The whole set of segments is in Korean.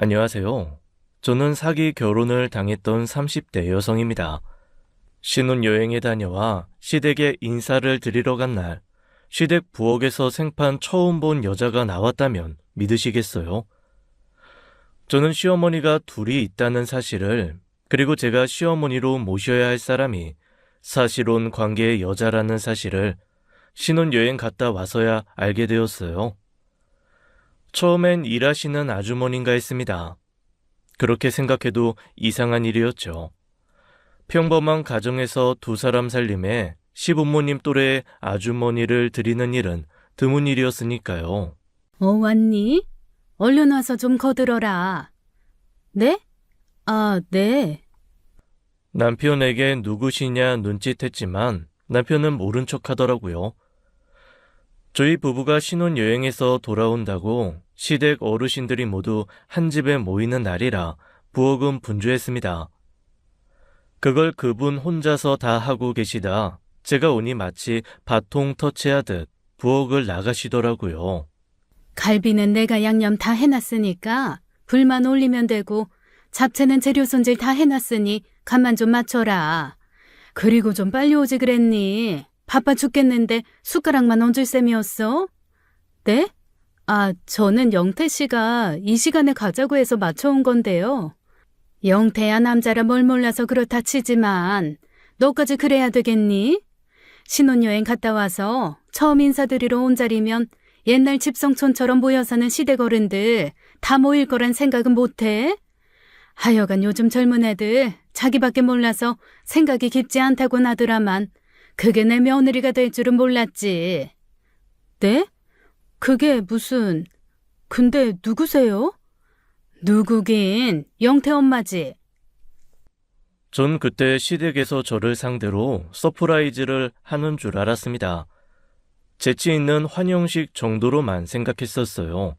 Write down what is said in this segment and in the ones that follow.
안녕하세요. 저는 사기 결혼을 당했던 30대 여성입니다. 신혼여행에 다녀와 시댁에 인사를 드리러 간 날, 시댁 부엌에서 생판 처음 본 여자가 나왔다면 믿으시겠어요? 저는 시어머니가 둘이 있다는 사실을, 그리고 제가 시어머니로 모셔야 할 사람이 사실혼 관계의 여자라는 사실을 신혼여행 갔다 와서야 알게 되었어요. 처음엔 일하시는 아주머니인가 했습니다. 그렇게 생각해도 이상한 일이었죠. 평범한 가정에서 두 사람 살림에 시부모님 또래의 아주머니를 드리는 일은 드문 일이었으니까요. 왔니? 얼른 와서 좀 거들어라. 네? 네. 남편에게 누구시냐 눈짓했지만 남편은 모른 척 하더라고요. 저희 부부가 신혼여행에서 돌아온다고 시댁 어르신들이 모두 한 집에 모이는 날이라 부엌은 분주했습니다. 그걸 그분 혼자서 다 하고 계시다 제가 오니 마치 바통 터치하듯 부엌을 나가시더라고요. 갈비는 내가 양념 다 해놨으니까 불만 올리면 되고 잡채는 재료 손질 다 해놨으니 간만 좀 맞춰라. 그리고 좀 빨리 오지 그랬니? 바빠 죽겠는데 숟가락만 얹을 셈이었어? 네? 저는 영태 씨가 이 시간에 가자고 해서 맞춰온 건데요. 영태야 남자라 뭘 몰라서 그렇다 치지만 너까지 그래야 되겠니? 신혼여행 갔다 와서 처음 인사드리러 온 자리면 옛날 집성촌처럼 모여 사는 시댁 어른들 다 모일 거란 생각은 못해? 하여간 요즘 젊은 애들 자기밖에 몰라서 생각이 깊지 않다고 하더라만 그게 내 며느리가 될 줄은 몰랐지. 네? 그게 무슨... 근데 누구세요? 누구긴 영태 엄마지. 전 그때 시댁에서 저를 상대로 서프라이즈를 하는 줄 알았습니다. 재치 있는 환영식 정도로만 생각했었어요.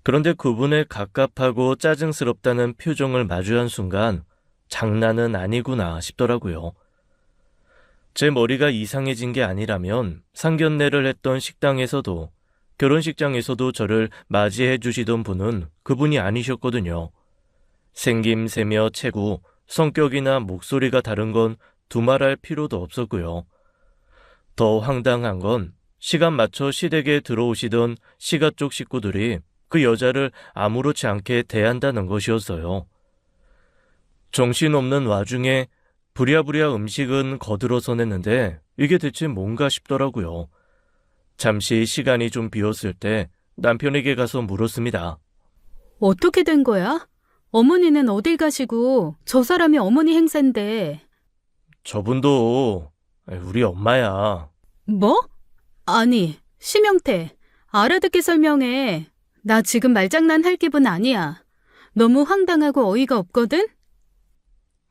그런데 그분의 갑갑하고 짜증스럽다는 표정을 마주한 순간 장난은 아니구나 싶더라고요. 제 머리가 이상해진 게 아니라면 상견례를 했던 식당에서도 결혼식장에서도 저를 맞이해 주시던 분은 그분이 아니셨거든요. 생김새며 체구, 성격이나 목소리가 다른 건 두말할 필요도 없었고요. 더 황당한 건 시간 맞춰 시댁에 들어오시던 시가 쪽 식구들이 그 여자를 아무렇지 않게 대한다는 것이었어요. 정신없는 와중에 부랴부랴 음식은 거들어서 냈는데 이게 대체 뭔가 싶더라고요. 잠시 시간이 좀 비었을 때 남편에게 가서 물었습니다. 어떻게 된 거야? 어머니는 어딜 가시고 저 사람이 어머니 행세인데. 저분도 우리 엄마야. 뭐? 아니, 심영태, 알아듣게 설명해. 나 지금 말장난 할 기분 아니야. 너무 황당하고 어이가 없거든?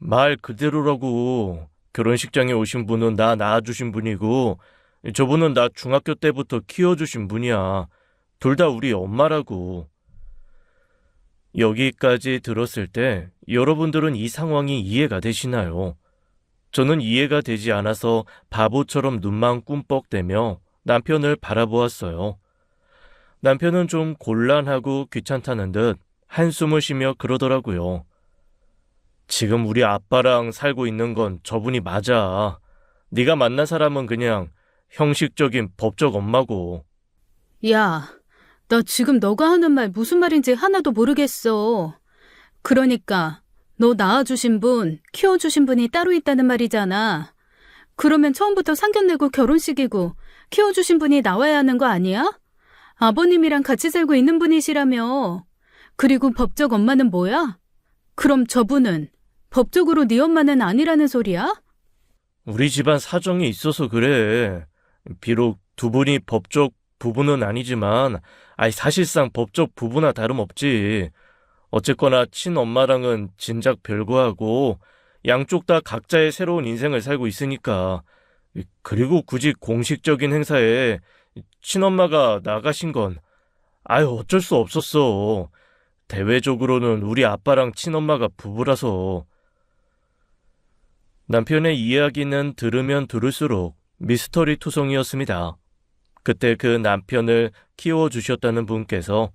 말 그대로라고. 결혼식장에 오신 분은 나 낳아주신 분이고 저분은 나 중학교 때부터 키워주신 분이야. 둘 다 우리 엄마라고. 여기까지 들었을 때 여러분들은 이 상황이 이해가 되시나요? 저는 이해가 되지 않아서 바보처럼 눈만 꿈뻑대며 남편을 바라보았어요. 남편은 좀 곤란하고 귀찮다는 듯 한숨을 쉬며 그러더라고요. 지금 우리 아빠랑 살고 있는 건 저분이 맞아. 네가 만난 사람은 그냥 형식적인 법적 엄마고. 야, 나 지금 너가 하는 말 무슨 말인지 하나도 모르겠어. 그러니까 너 낳아주신 분, 키워주신 분이 따로 있다는 말이잖아. 그러면 처음부터 상견례고 결혼식이고 키워주신 분이 나와야 하는 거 아니야? 아버님이랑 같이 살고 있는 분이시라며. 그리고 법적 엄마는 뭐야? 그럼 저분은 법적으로 네 엄마는 아니라는 소리야? 우리 집안 사정이 있어서 그래. 비록 두 분이 법적 부부는 아니지만 사실상 법적 부부나 다름없지. 어쨌거나 친엄마랑은 진작 별거하고 양쪽 다 각자의 새로운 인생을 살고 있으니까. 그리고 굳이 공식적인 행사에 친엄마가 나가신 건 어쩔 수 없었어. 대외적으로는 우리 아빠랑 친엄마가 부부라서. 남편의 이야기는 들으면 들을수록 미스터리 투성이었습니다. 그때 그 남편을 키워주셨다는 분께서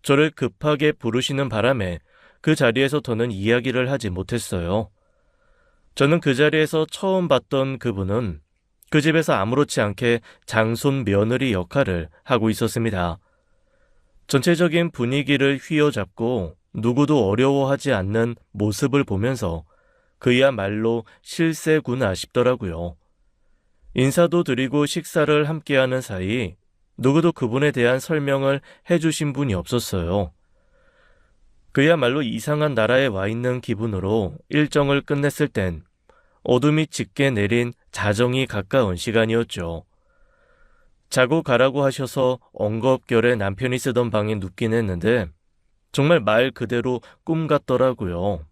저를 급하게 부르시는 바람에 그 자리에서 더는 이야기를 하지 못했어요. 저는 그 자리에서 처음 봤던 그분은 그 집에서 아무렇지 않게 장손 며느리 역할을 하고 있었습니다. 전체적인 분위기를 휘어잡고 누구도 어려워하지 않는 모습을 보면서 그야말로 실세구나 싶더라고요. 인사도 드리고 식사를 함께하는 사이 누구도 그분에 대한 설명을 해주신 분이 없었어요. 그야말로 이상한 나라에 와 있는 기분으로 일정을 끝냈을 땐 어둠이 짙게 내린 자정이 가까운 시간이었죠. 자고 가라고 하셔서 엉겁결에 남편이 쓰던 방에 눕긴 했는데 정말 말 그대로 꿈 같더라고요.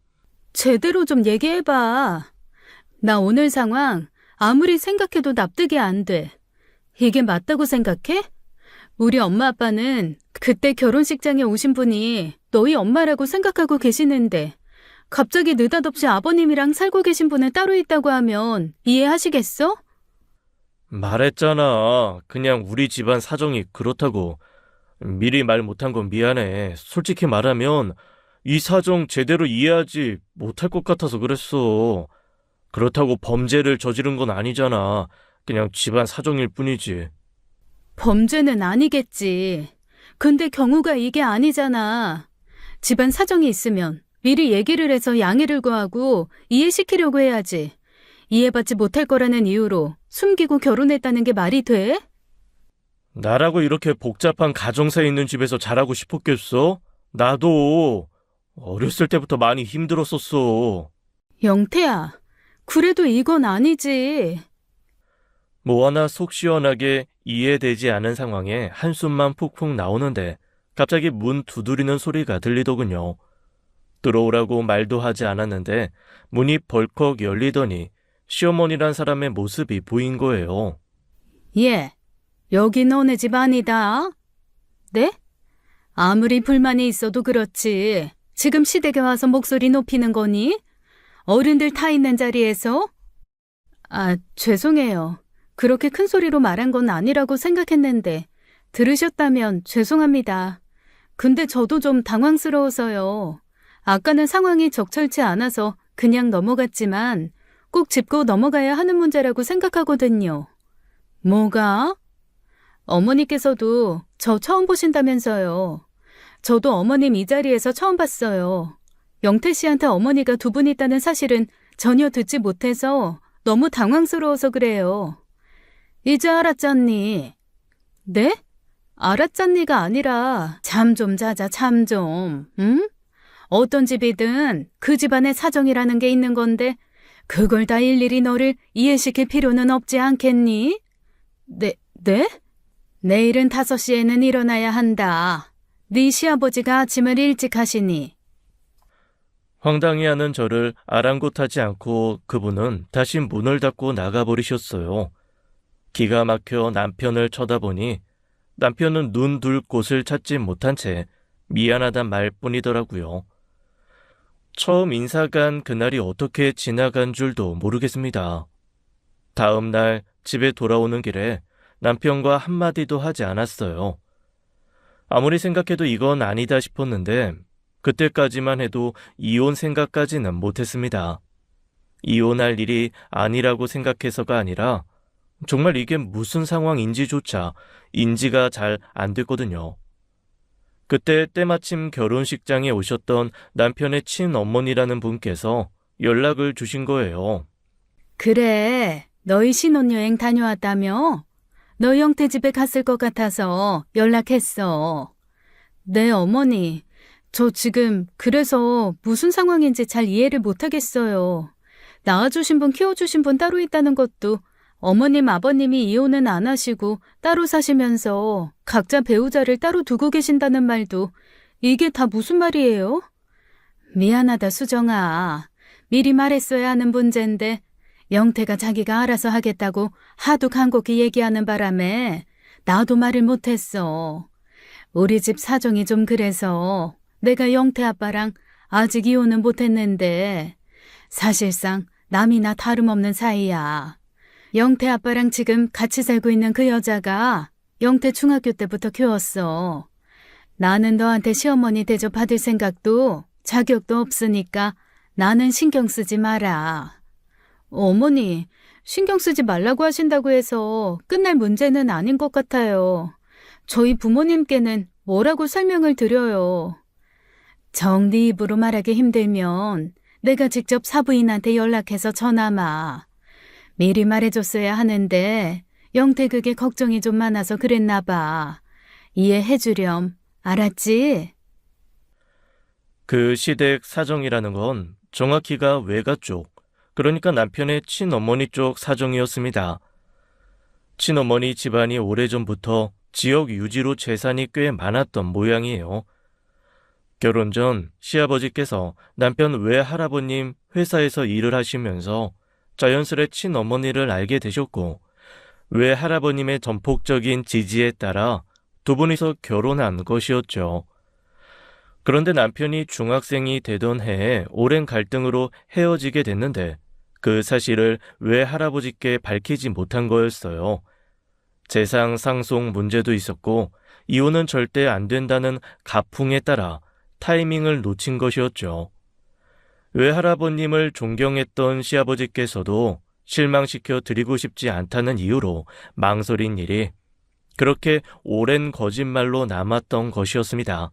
제대로 좀 얘기해봐. 나 오늘 상황 아무리 생각해도 납득이 안 돼. 이게 맞다고 생각해? 우리 엄마 아빠는 그때 결혼식장에 오신 분이 너희 엄마라고 생각하고 계시는데 갑자기 느닷없이 아버님이랑 살고 계신 분은 따로 있다고 하면 이해하시겠어? 말했잖아. 그냥 우리 집안 사정이 그렇다고. 미리 말 못한 건 미안해. 솔직히 말하면 이 사정 제대로 이해하지 못할 것 같아서 그랬어. 그렇다고 범죄를 저지른 건 아니잖아. 그냥 집안 사정일 뿐이지. 범죄는 아니겠지. 근데 경우가 이게 아니잖아. 집안 사정이 있으면 미리 얘기를 해서 양해를 구하고 이해시키려고 해야지. 이해받지 못할 거라는 이유로 숨기고 결혼했다는 게 말이 돼? 나라고 이렇게 복잡한 가정사에 있는 집에서 자라고 싶었겠어? 나도 어렸을 때부터 많이 힘들었었어. 영태야, 그래도 이건 아니지. 뭐 하나 속 시원하게 이해되지 않은 상황에 한숨만 푹푹 나오는데 갑자기 문 두드리는 소리가 들리더군요. 들어오라고 말도 하지 않았는데 문이 벌컥 열리더니 시어머니란 사람의 모습이 보인 거예요. 예, 여기 너네 집 아니다. 네? 아무리 불만이 있어도 그렇지. 지금 시댁에 와서 목소리 높이는 거니? 어른들 타 있는 자리에서? 아, 죄송해요. 그렇게 큰 소리로 말한 건 아니라고 생각했는데 들으셨다면 죄송합니다. 근데 저도 좀 당황스러워서요. 아까는 상황이 적절치 않아서 그냥 넘어갔지만 꼭 짚고 넘어가야 하는 문제라고 생각하거든요. 뭐가? 어머니께서도 저 처음 보신다면서요. 저도 어머님 이 자리에서 처음 봤어요. 영태 씨한테 어머니가 두 분 있다는 사실은 전혀 듣지 못해서 너무 당황스러워서 그래요. 이제 알았잖니. 네? 알았잖니가 아니라 잠 좀 자자, 잠 좀. 응? 어떤 집이든 그 집안의 사정이라는 게 있는 건데 그걸 다 일일이 너를 이해시킬 필요는 없지 않겠니? 네? 내일은 5시에는 일어나야 한다. 네 시아버지가 아침을 일찍 하시니. 황당해하는 저를 아랑곳하지 않고 그분은 다시 문을 닫고 나가버리셨어요. 기가 막혀 남편을 쳐다보니 남편은 눈 둘 곳을 찾지 못한 채 미안하단 말뿐이더라고요. 처음 인사가 한 그날이 어떻게 지나간 줄도 모르겠습니다. 다음 날 집에 돌아오는 길에 남편과 한마디도 하지 않았어요. 아무리 생각해도 이건 아니다 싶었는데 그때까지만 해도 이혼 생각까지는 못했습니다. 이혼할 일이 아니라고 생각해서가 아니라 정말 이게 무슨 상황인지조차 인지가 잘 안 됐거든요. 그때 때마침 결혼식장에 오셨던 남편의 친어머니라는 분께서 연락을 주신 거예요. 그래, 너희 신혼여행 다녀왔다며? 너 영태 집에 갔을 것 같아서 연락했어. 네, 어머니. 저 지금 그래서 무슨 상황인지 잘 이해를 못하겠어요. 낳아주신 분, 키워주신 분 따로 있다는 것도 어머님, 아버님이 이혼은 안 하시고 따로 사시면서 각자 배우자를 따로 두고 계신다는 말도 이게 다 무슨 말이에요? 미안하다, 수정아. 미리 말했어야 하는 문제인데 영태가 자기가 알아서 하겠다고 하도 간곡히 얘기하는 바람에 나도 말을 못했어. 우리 집 사정이 좀 그래서 내가 영태 아빠랑 아직 이혼은 못했는데 사실상 남이나 다름없는 사이야. 영태 아빠랑 지금 같이 살고 있는 그 여자가 영태 중학교 때부터 키웠어. 나는 너한테 시어머니 대접 받을 생각도 자격도 없으니까 나는 신경 쓰지 마라. 어머니, 신경 쓰지 말라고 하신다고 해서 끝날 문제는 아닌 것 같아요. 저희 부모님께는 뭐라고 설명을 드려요. 정 네 입으로 말하기 힘들면 내가 직접 사부인한테 연락해서 전화마. 미리 말해줬어야 하는데 영태 그게 걱정이 좀 많아서 그랬나 봐. 이해해주렴. 알았지? 그 시댁 사정이라는 건 정확히가 외가 쪽, 그러니까 남편의 친어머니 쪽 사정이었습니다. 친어머니 집안이 오래전부터 지역 유지로 재산이 꽤 많았던 모양이에요. 결혼 전 시아버지께서 남편 외할아버님 회사에서 일을 하시면서 자연스레 친어머니를 알게 되셨고, 외할아버님의 전폭적인 지지에 따라 두 분이서 결혼한 것이었죠. 그런데 남편이 중학생이 되던 해에 오랜 갈등으로 헤어지게 됐는데 그 사실을 외할아버지께 밝히지 못한 거였어요. 재산 상속 문제도 있었고 이혼은 절대 안 된다는 가풍에 따라 타이밍을 놓친 것이었죠. 외할아버님을 존경했던 시아버지께서도 실망시켜 드리고 싶지 않다는 이유로 망설인 일이 그렇게 오랜 거짓말로 남았던 것이었습니다.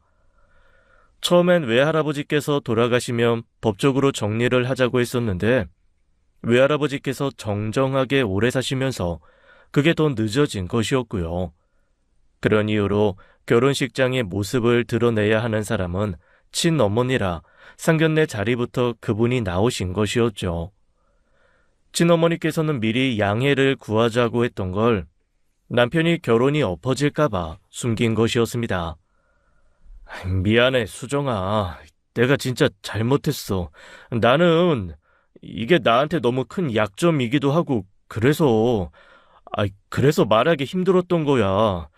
처음엔 외할아버지께서 돌아가시면 법적으로 정리를 하자고 했었는데 외할아버지께서 정정하게 오래 사시면서 그게 더 늦어진 것이었고요. 그런 이유로 결혼식장의 모습을 드러내야 하는 사람은 친어머니라 상견례 자리부터 그분이 나오신 것이었죠. 친어머니께서는 미리 양해를 구하자고 했던 걸 남편이 결혼이 엎어질까봐 숨긴 것이었습니다. 미안해, 수정아. 내가 진짜 잘못했어. 나는 이게 나한테 너무 큰 약점이기도 하고 그래서 말하기 힘들었던 거야.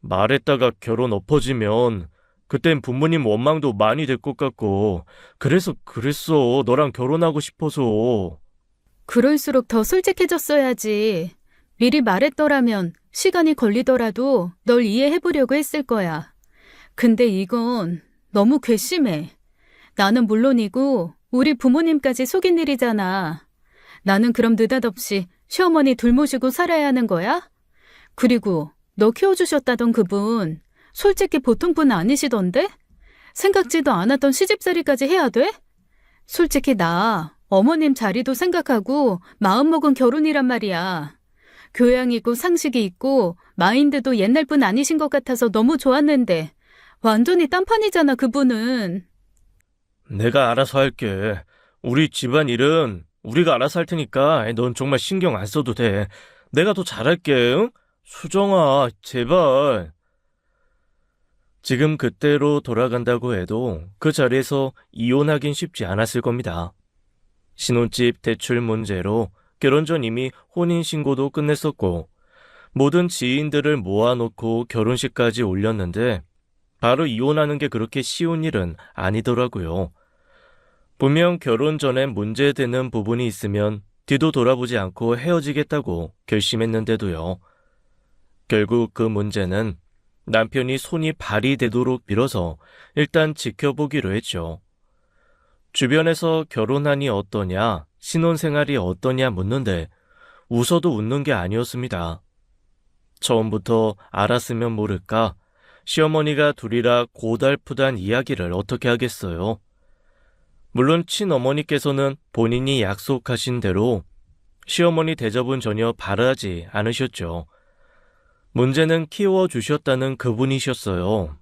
말했다가 결혼 엎어지면 그땐 부모님 원망도 많이 될 것 같고 그래서 그랬어. 너랑 결혼하고 싶어서. 그럴수록 더 솔직해졌어야지. 미리 말했더라면 시간이 걸리더라도 널 이해해보려고 했을 거야. 근데 이건 너무 괘씸해. 나는 물론이고 우리 부모님까지 속인 일이잖아. 나는 그럼 느닷없이 시어머니 둘 모시고 살아야 하는 거야? 그리고 너 키워주셨다던 그분 솔직히 보통 분 아니시던데? 생각지도 않았던 시집살이까지 해야 돼? 솔직히 나 어머님 자리도 생각하고 마음먹은 결혼이란 말이야. 교양 있고 상식이 있고 마인드도 옛날 분 아니신 것 같아서 너무 좋았는데 완전히 딴판이잖아 그분은. 내가 알아서 할게. 우리 집안 일은 우리가 알아서 할 테니까 넌 정말 신경 안 써도 돼. 내가 더 잘할게. 응? 수정아, 제발. 지금 그때로 돌아간다고 해도 그 자리에서 이혼하긴 쉽지 않았을 겁니다. 신혼집 대출 문제로 결혼 전 이미 혼인신고도 끝냈었고 모든 지인들을 모아놓고 결혼식까지 올렸는데 바로 이혼하는 게 그렇게 쉬운 일은 아니더라고요. 분명 결혼 전에 문제되는 부분이 있으면 뒤도 돌아보지 않고 헤어지겠다고 결심했는데도요. 결국 그 문제는 남편이 손이 발이 되도록 빌어서 일단 지켜보기로 했죠. 주변에서 결혼하니 어떠냐, 신혼생활이 어떠냐 묻는데 웃어도 웃는 게 아니었습니다. 처음부터 알았으면 모를까 시어머니가 둘이라 고달프단 이야기를 어떻게 하겠어요. 물론 친어머니께서는 본인이 약속하신 대로 시어머니 대접은 전혀 바라지 않으셨죠. 문제는 키워주셨다는 그분이셨어요.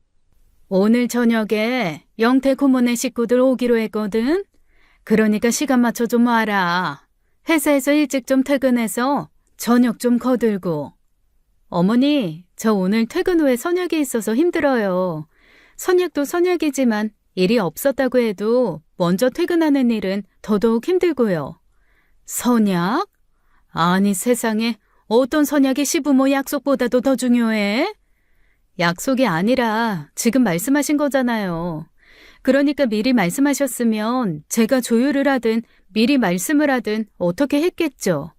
오늘 저녁에 영태 고모네 식구들 오기로 했거든. 그러니까 시간 맞춰 좀 와라. 회사에서 일찍 좀 퇴근해서 저녁 좀 거들고. 어머니, 저 오늘 퇴근 후에 선약이 있어서 힘들어요. 선약도 선약이지만 일이 없었다고 해도 먼저 퇴근하는 일은 더더욱 힘들고요. 선약? 아니 세상에 어떤 선약이 시부모 약속보다도 더 중요해? 약속이 아니라 지금 말씀하신 거잖아요. 그러니까 미리 말씀하셨으면 제가 조율을 하든 미리 말씀을 하든 어떻게 했겠죠.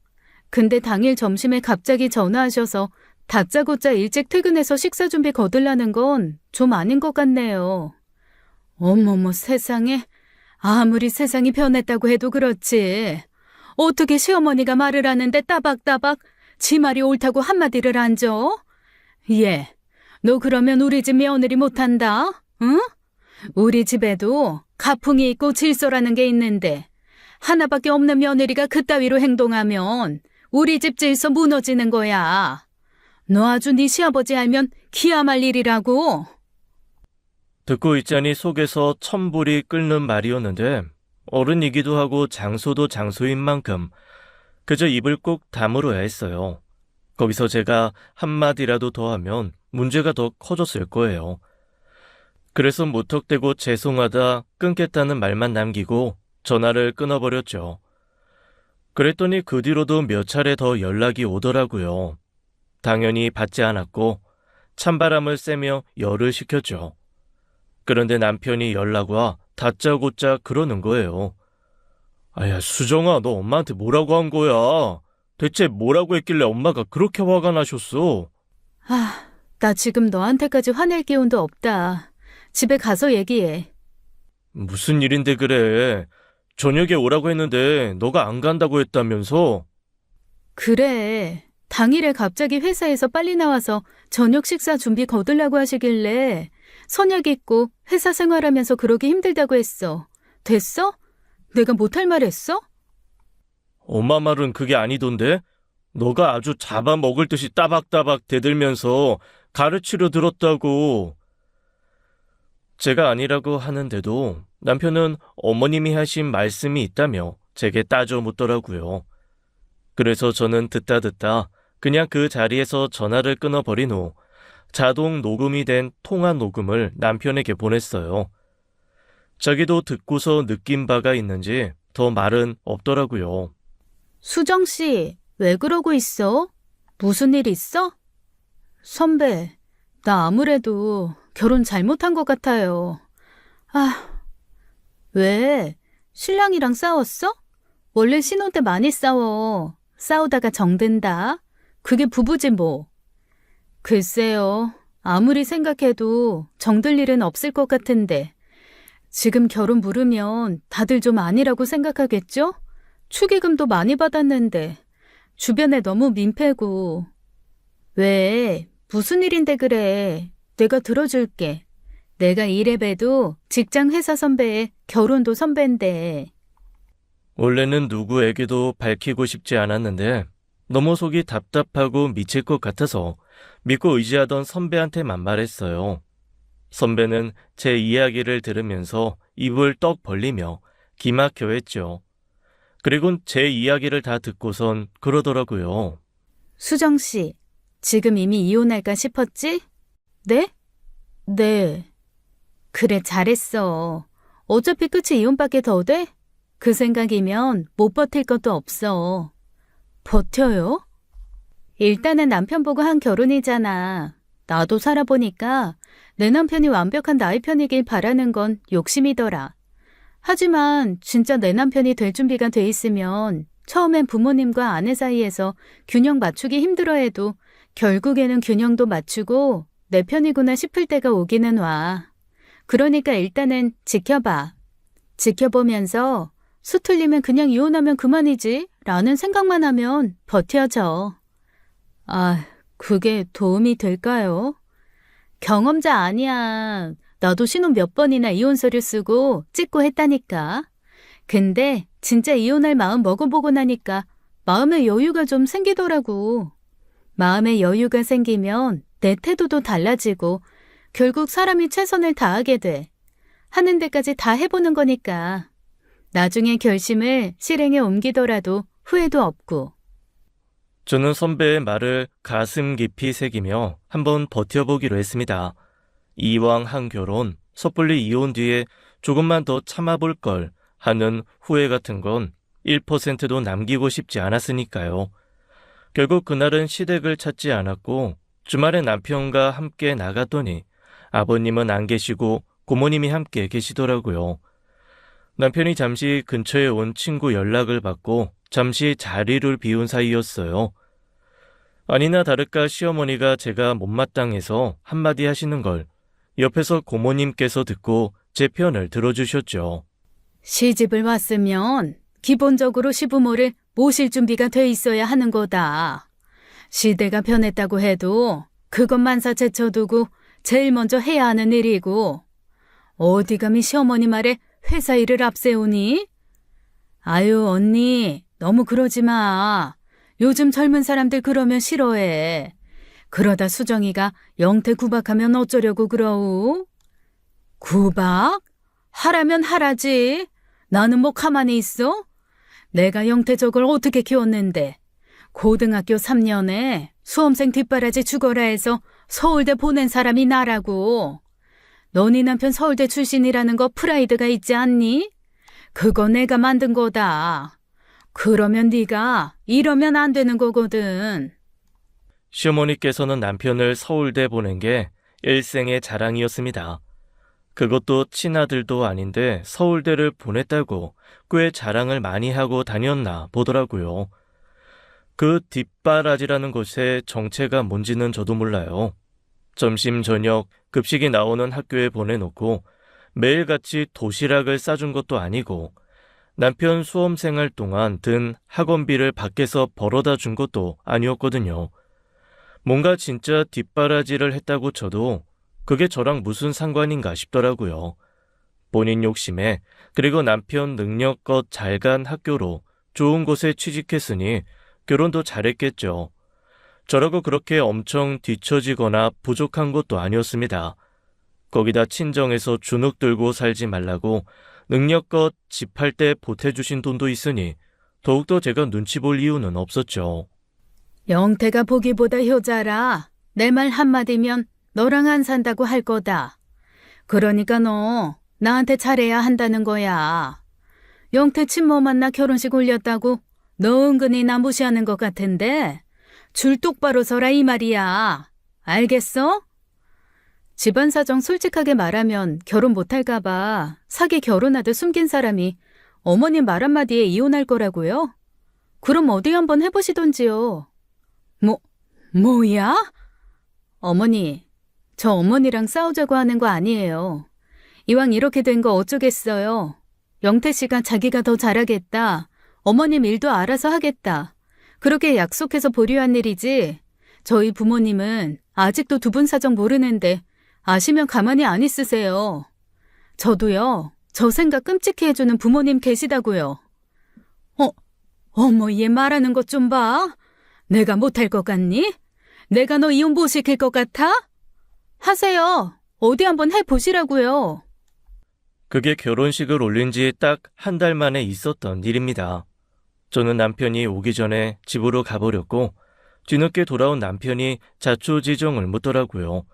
근데 당일 점심에 갑자기 전화하셔서 다짜고짜 일찍 퇴근해서 식사 준비 거들라는 건 좀 아닌 것 같네요. 어머머 세상에. 아무리 세상이 변했다고 해도 그렇지. 어떻게 시어머니가 말을 하는데 따박따박 지 말이 옳다고 한마디를 안 줘? 얘, 너 그러면 우리 집 며느리 못한다? 응? 우리 집에도 가풍이 있고 질서라는 게 있는데 하나밖에 없는 며느리가 그따위로 행동하면 우리 집 질서 무너지는 거야. 너 아주 네 시아버지 알면 기아 말 일이라고. 듣고 있자니 속에서 천불이 끓는 말이었는데 어른이기도 하고 장소도 장소인 만큼 그저 입을 꼭 다물어야 했어요. 거기서 제가 한마디라도 더 하면 문제가 더 커졌을 거예요. 그래서 무턱대고 죄송하다 끊겠다는 말만 남기고 전화를 끊어버렸죠. 그랬더니 그 뒤로도 몇 차례 더 연락이 오더라고요. 당연히 받지 않았고 찬바람을 쐬며 열을 식혔죠. 그런데 남편이 연락 와 다짜고짜 그러는 거예요. 아야, 수정아, 너 엄마한테 뭐라고 한 거야? 대체 뭐라고 했길래 엄마가 그렇게 화가 나셨어? 아, 나 지금 너한테까지 화낼 기운도 없다. 집에 가서 얘기해. 무슨 일인데 그래? 저녁에 오라고 했는데 너가 안 간다고 했다면서? 그래. 당일에 갑자기 회사에서 빨리 나와서 저녁 식사 준비 거들라고 하시길래 선약 있고 회사 생활하면서 그러기 힘들다고 했어. 됐어? 내가 못할 말 했어? 엄마 말은 그게 아니던데? 너가 아주 잡아먹을 듯이 따박따박 대들면서 가르치려 들었다고. 제가 아니라고 하는데도 남편은 어머님이 하신 말씀이 있다며 제게 따져 묻더라고요. 그래서 저는 듣다 그냥 그 자리에서 전화를 끊어버린 후 자동 녹음이 된 통화 녹음을 남편에게 보냈어요. 자기도 듣고서 느낀 바가 있는지 더 말은 없더라고요. 수정 씨, 왜 그러고 있어? 무슨 일 있어? 선배, 나 아무래도 결혼 잘못한 것 같아요. 아, 왜? 신랑이랑 싸웠어? 원래 신혼 때 많이 싸워. 싸우다가 정든다. 그게 부부지 뭐. 글쎄요. 아무리 생각해도 정들 일은 없을 것 같은데. 지금 결혼 물으면 다들 좀 아니라고 생각하겠죠? 축의금도 많이 받았는데 주변에 너무 민폐고. 왜? 무슨 일인데 그래. 내가 들어줄게. 내가 이래봬도 직장 회사 선배에 결혼도 선배인데. 원래는 누구에게도 밝히고 싶지 않았는데 너무 속이 답답하고 미칠 것 같아서 믿고 의지하던 선배한테만 말했어요. 선배는 제 이야기를 들으면서 입을 떡 벌리며 기막혀 했죠. 그리고 제 이야기를 다 듣고선 그러더라고요. 수정 씨, 지금 이미 이혼할까 싶었지? 네? 네. 그래, 잘했어. 어차피 끝이 이혼밖에 더 돼? 그 생각이면 못 버틸 것도 없어. 버텨요? 일단은 남편 보고 한 결혼이잖아. 나도 살아보니까 내 남편이 완벽한 나의 편이길 바라는 건 욕심이더라. 하지만 진짜 내 남편이 될 준비가 돼 있으면 처음엔 부모님과 아내 사이에서 균형 맞추기 힘들어해도 결국에는 균형도 맞추고 내 편이구나 싶을 때가 오기는 와. 그러니까 일단은 지켜봐. 지켜보면서 수 틀리면 그냥 이혼하면 그만이지 라는 생각만 하면 버텨져. 아, 그게 도움이 될까요? 경험자 아니야. 나도 신혼 몇 번이나 이혼 서류 쓰고 찍고 했다니까. 근데 진짜 이혼할 마음 먹어보고 나니까 마음의 여유가 좀 생기더라고. 마음의 여유가 생기면 내 태도도 달라지고 결국 사람이 최선을 다하게 돼. 하는 데까지 다 해보는 거니까. 나중에 결심을 실행에 옮기더라도 후회도 없고. 저는 선배의 말을 가슴 깊이 새기며 한번 버텨보기로 했습니다. 이왕 한 결혼, 섣불리 이혼 뒤에 조금만 더 참아볼 걸 하는 후회 같은 건 1%도 남기고 싶지 않았으니까요. 결국 그날은 시댁을 찾지 않았고 주말에 남편과 함께 나갔더니 아버님은 안 계시고 고모님이 함께 계시더라고요. 남편이 잠시 근처에 온 친구 연락을 받고 잠시 자리를 비운 사이였어요. 아니나 다를까 시어머니가 제가 못마땅해서 한마디 하시는 걸 옆에서 고모님께서 듣고 제 편을 들어주셨죠. 시집을 왔으면 기본적으로 시부모를 모실 준비가 돼 있어야 하는 거다. 시대가 변했다고 해도 그것만사 제쳐두고 제일 먼저 해야 하는 일이고, 어디 감히 시어머니 말에 회사 일을 앞세우니? 아유, 언니, 너무 그러지 마. 요즘 젊은 사람들 그러면 싫어해. 그러다 수정이가 영태 구박하면 어쩌려고 그러우? 구박? 하라면 하라지. 나는 뭐 가만히 있어? 내가 영태 저걸 어떻게 키웠는데. 고등학교 3년에 수험생 뒷바라지 죽어라 해서 서울대 보낸 사람이 나라고. 너네 남편 서울대 출신이라는 거 프라이드가 있지 않니? 그거 내가 만든 거다. 그러면 네가 이러면 안 되는 거거든. 시어머니께서는 남편을 서울대 보낸 게 일생의 자랑이었습니다. 그것도 친아들도 아닌데 서울대를 보냈다고 꽤 자랑을 많이 하고 다녔나 보더라고요. 그 뒷바라지라는 곳의 정체가 뭔지는 저도 몰라요. 점심 저녁 급식이 나오는 학교에 보내놓고 매일같이 도시락을 싸준 것도 아니고 남편 수험생활 동안 든 학원비를 밖에서 벌어다 준 것도 아니었거든요. 뭔가 진짜 뒷바라지를 했다고 쳐도 그게 저랑 무슨 상관인가 싶더라고요. 본인 욕심에 그리고 남편 능력껏 잘 간 학교로 좋은 곳에 취직했으니 결혼도 잘했겠죠. 저라고 그렇게 엄청 뒤처지거나 부족한 것도 아니었습니다. 거기다 친정에서 주눅 들고 살지 말라고 능력껏 집 할 때 보태주신 돈도 있으니 더욱더 제가 눈치 볼 이유는 없었죠. 영태가 보기보다 효자라. 내 말 한마디면 너랑 안 산다고 할 거다. 그러니까 너 나한테 잘해야 한다는 거야. 영태 친모 만나 결혼식 올렸다고 너 은근히 나 무시하는 것 같은데 줄 똑바로 서라 이 말이야. 알겠어? 집안 사정 솔직하게 말하면 결혼 못할까 봐 사기 결혼하듯 숨긴 사람이 어머님 말 한마디에 이혼할 거라고요? 그럼 어디 한번 해보시던지요. 뭐야? 어머니, 저 어머니랑 싸우자고 하는 거 아니에요. 이왕 이렇게 된 거 어쩌겠어요. 영태 씨가 자기가 더 잘하겠다. 어머님 일도 알아서 하겠다. 그렇게 약속해서 보류한 일이지. 저희 부모님은 아직도 두 분 사정 모르는데 아시면 가만히 안 있으세요. 저도요. 저 생각 끔찍히 해주는 부모님 계시다고요. 어머 얘 말하는 것 좀 봐. 내가 못할 것 같니? 내가 너 이혼 못 시킬 것 같아? 하세요. 어디 한번 해보시라고요. 그게 결혼식을 올린 지 딱 한 달 만에 있었던 일입니다. 저는 남편이 오기 전에 집으로 가버렸고 뒤늦게 돌아온 남편이 자초지종을 묻더라고요.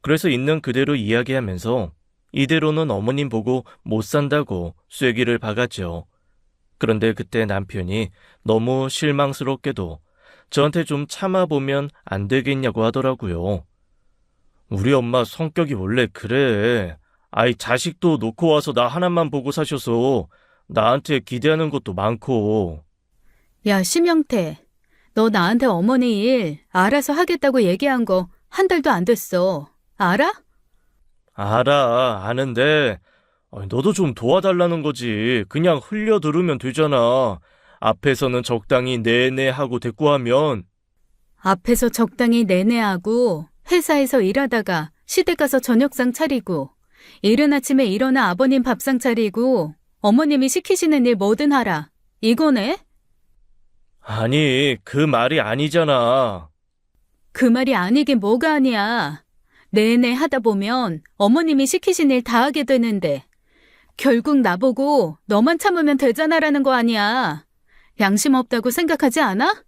그래서 있는 그대로 이야기하면서 이대로는 어머님 보고 못 산다고 쐐기를 박았죠. 그런데 그때 남편이 너무 실망스럽게도 저한테 좀 참아보면 안 되겠냐고 하더라고요. 우리 엄마 성격이 원래 그래. 아이 자식도 놓고 와서 나 하나만 보고 사셔서 나한테 기대하는 것도 많고. 야, 심영태. 너 나한테 어머니 일 알아서 하겠다고 얘기한 거 한 달도 안 됐어. 알아? 알아, 아는데 너도 좀 도와달라는 거지. 그냥 흘려 들으면 되잖아. 앞에서는 적당히 네네 하고 대꾸하면. 앞에서 적당히 내내하고 회사에서 일하다가 시댁 가서 저녁상 차리고 이른 아침에 일어나 아버님 밥상 차리고 어머님이 시키시는 일 뭐든 하라. 이거네? 아니, 그 말이 아니잖아. 그 말이 아니긴 뭐가 아니야. 내내 하다 보면 어머님이 시키신 일 다 하게 되는데 결국 나보고 너만 참으면 되잖아라는 거 아니야. 양심 없다고 생각하지 않아?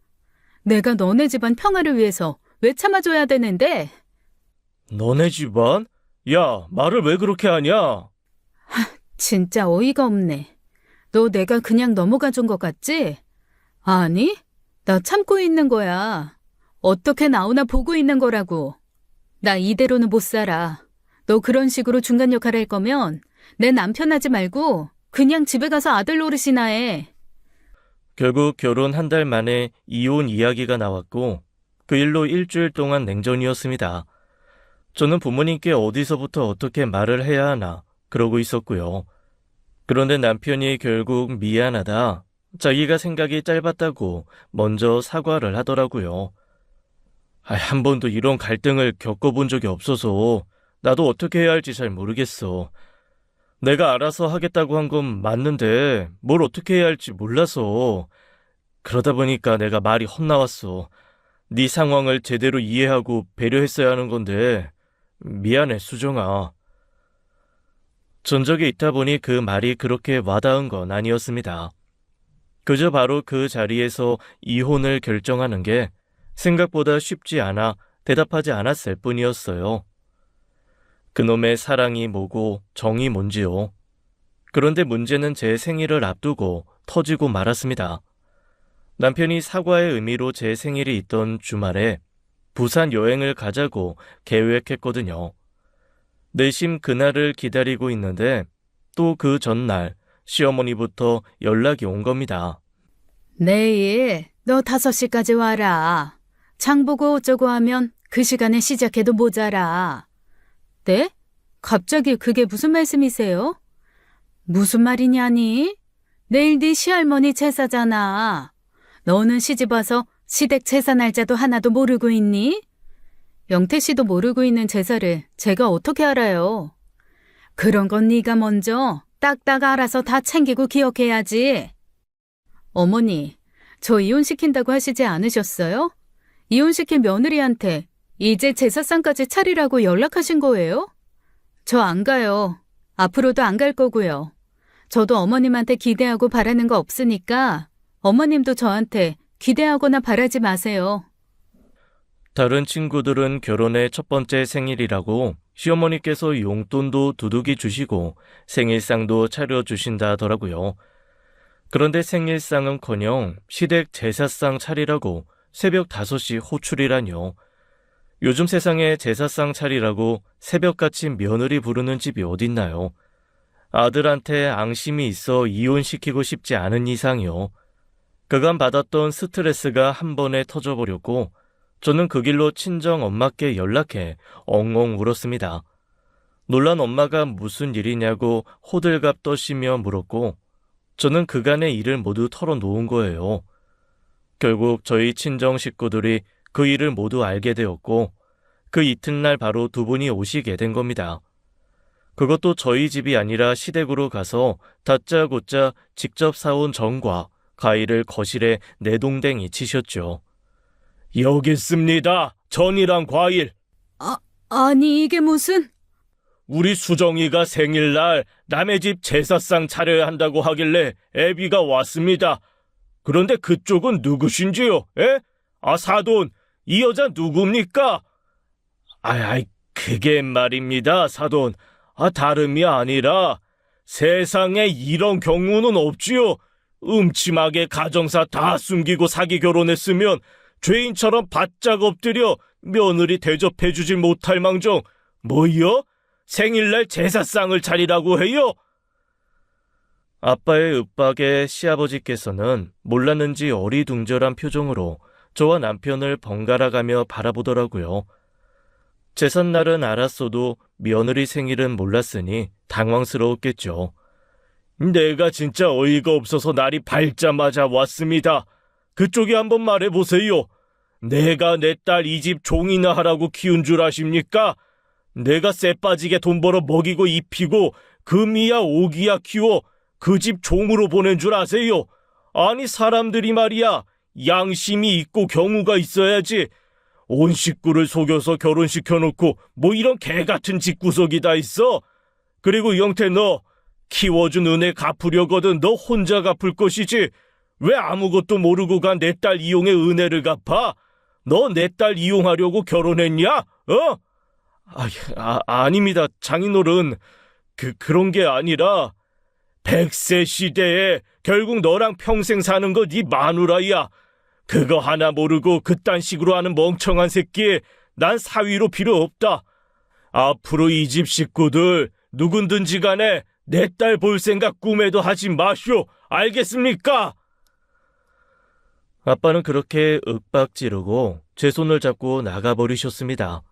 내가 너네 집안 평화를 위해서 왜 참아줘야 되는데? 너네 집안? 야, 말을 왜 그렇게 하냐? 진짜 어이가 없네. 너 내가 그냥 넘어가 준 것 같지? 아니, 나 참고 있는 거야. 어떻게 나오나 보고 있는 거라고. 나 이대로는 못 살아. 너 그런 식으로 중간 역할 할 거면 내 남편 하지 말고 그냥 집에 가서 아들 노릇이나 해. 결국 결혼 한 달 만에 이혼 이야기가 나왔고 그 일로 일주일 동안 냉전이었습니다. 저는 부모님께 어디서부터 어떻게 말을 해야 하나 그러고 있었고요. 그런데 남편이 결국 미안하다, 자기가 생각이 짧았다고 먼저 사과를 하더라고요. 한 번도 이런 갈등을 겪어본 적이 없어서 나도 어떻게 해야 할지 잘 모르겠어. 내가 알아서 하겠다고 한 건 맞는데 뭘 어떻게 해야 할지 몰라서 그러다 보니까 내가 말이 헛나왔어. 네 상황을 제대로 이해하고 배려했어야 하는 건데 미안해, 수정아. 전적에 있다 보니 그 말이 그렇게 와닿은 건 아니었습니다. 그저 바로 그 자리에서 이혼을 결정하는 게 생각보다 쉽지 않아 대답하지 않았을 뿐이었어요. 그놈의 사랑이 뭐고 정이 뭔지요. 그런데 문제는 제 생일을 앞두고 터지고 말았습니다. 남편이 사과의 의미로 제 생일이 있던 주말에 부산 여행을 가자고 계획했거든요. 내심 그날을 기다리고 있는데 또 그 전날 시어머니부터 연락이 온 겁니다. 내일 너 5시까지 와라. 장 보고 어쩌고 하면 그 시간에 시작해도 모자라. 네? 갑자기 그게 무슨 말씀이세요? 무슨 말이냐니? 내일 네 시할머니 제사잖아. 너는 시집 와서 시댁 제사 날짜도 하나도 모르고 있니? 영태 씨도 모르고 있는 제사를 제가 어떻게 알아요? 그런 건 네가 먼저 딱딱 알아서 다 챙기고 기억해야지. 어머니, 저 이혼시킨다고 하시지 않으셨어요? 이혼시킨 며느리한테 이제 제사상까지 차리라고 연락하신 거예요? 저 안 가요. 앞으로도 안 갈 거고요. 저도 어머님한테 기대하고 바라는 거 없으니까 어머님도 저한테 기대하거나 바라지 마세요. 다른 친구들은 결혼의 첫 번째 생일이라고 시어머니께서 용돈도 두둑이 주시고 생일상도 차려주신다 하더라고요. 그런데 생일상은커녕 시댁 제사상 차리라고 새벽 5시 호출이라뇨. 요즘 세상에 제사상 차리라고 새벽같이 며느리 부르는 집이 어딨나요? 아들한테 앙심이 있어 이혼시키고 싶지 않은 이상이요. 그간 받았던 스트레스가 한 번에 터져버렸고 저는 그 길로 친정 엄마께 연락해 엉엉 울었습니다. 놀란 엄마가 무슨 일이냐고 호들갑 떠시며 물었고 저는 그간의 일을 모두 털어놓은 거예요. 결국 저희 친정 식구들이 그 일을 모두 알게 되었고 그 이튿날 바로 두 분이 오시게 된 겁니다. 그것도 저희 집이 아니라 시댁으로 가서 다짜고짜 직접 사온 전과 과일을 거실에 내동댕이 치셨죠. 여기 있습니다. 전이랑 과일. 아니 이게 무슨... 우리 수정이가 생일날 남의 집 제사상 차려야 한다고 하길래 애비가 왔습니다. 그런데 그쪽은 누구신지요? 에? 사돈, 이 여자 누굽니까? 그게 말입니다, 사돈. 다름이 아니라 세상에 이런 경우는 없지요. 음침하게 가정사 다 숨기고 사기 결혼했으면 죄인처럼 바짝 엎드려 며느리 대접해주질 못할 망정 뭐요? 생일날 제사상을 차리라고 해요? 아빠의 윽박에 시아버지께서는 몰랐는지 어리둥절한 표정으로 저와 남편을 번갈아가며 바라보더라고요. 제삿날은 알았어도 며느리 생일은 몰랐으니 당황스러웠겠죠. 내가 진짜 어이가 없어서 날이 밝자마자 왔습니다. 그쪽이 한번 말해보세요. 내가 내 딸 이 집 종이나 하라고 키운 줄 아십니까? 내가 쎄 빠지게 돈 벌어 먹이고 입히고 금이야 오기야 키워 그 집 종으로 보낸 줄 아세요? 아니 사람들이 말이야 양심이 있고 경우가 있어야지. 온 식구를 속여서 결혼시켜놓고 뭐 이런 개같은 집구석이 다 있어? 그리고 영태 너 키워준 은혜 갚으려거든 너 혼자 갚을 것이지 왜 아무것도 모르고 간 내 딸 이용의 은혜를 갚아? 너 내 딸 이용하려고 결혼했냐? 아닙니다 장인어른. 그런 게 아니라 100세 시대에 결국 너랑 평생 사는 거 네 마누라야. 그거 하나 모르고 그딴 식으로 하는 멍청한 새끼 난 사위로 필요 없다. 앞으로 이 집 식구들 누군든지 간에 내 딸 볼 생각 꿈에도 하지 마쇼. 알겠습니까? 아빠는 그렇게 윽박 지르고 제 손을 잡고 나가버리셨습니다.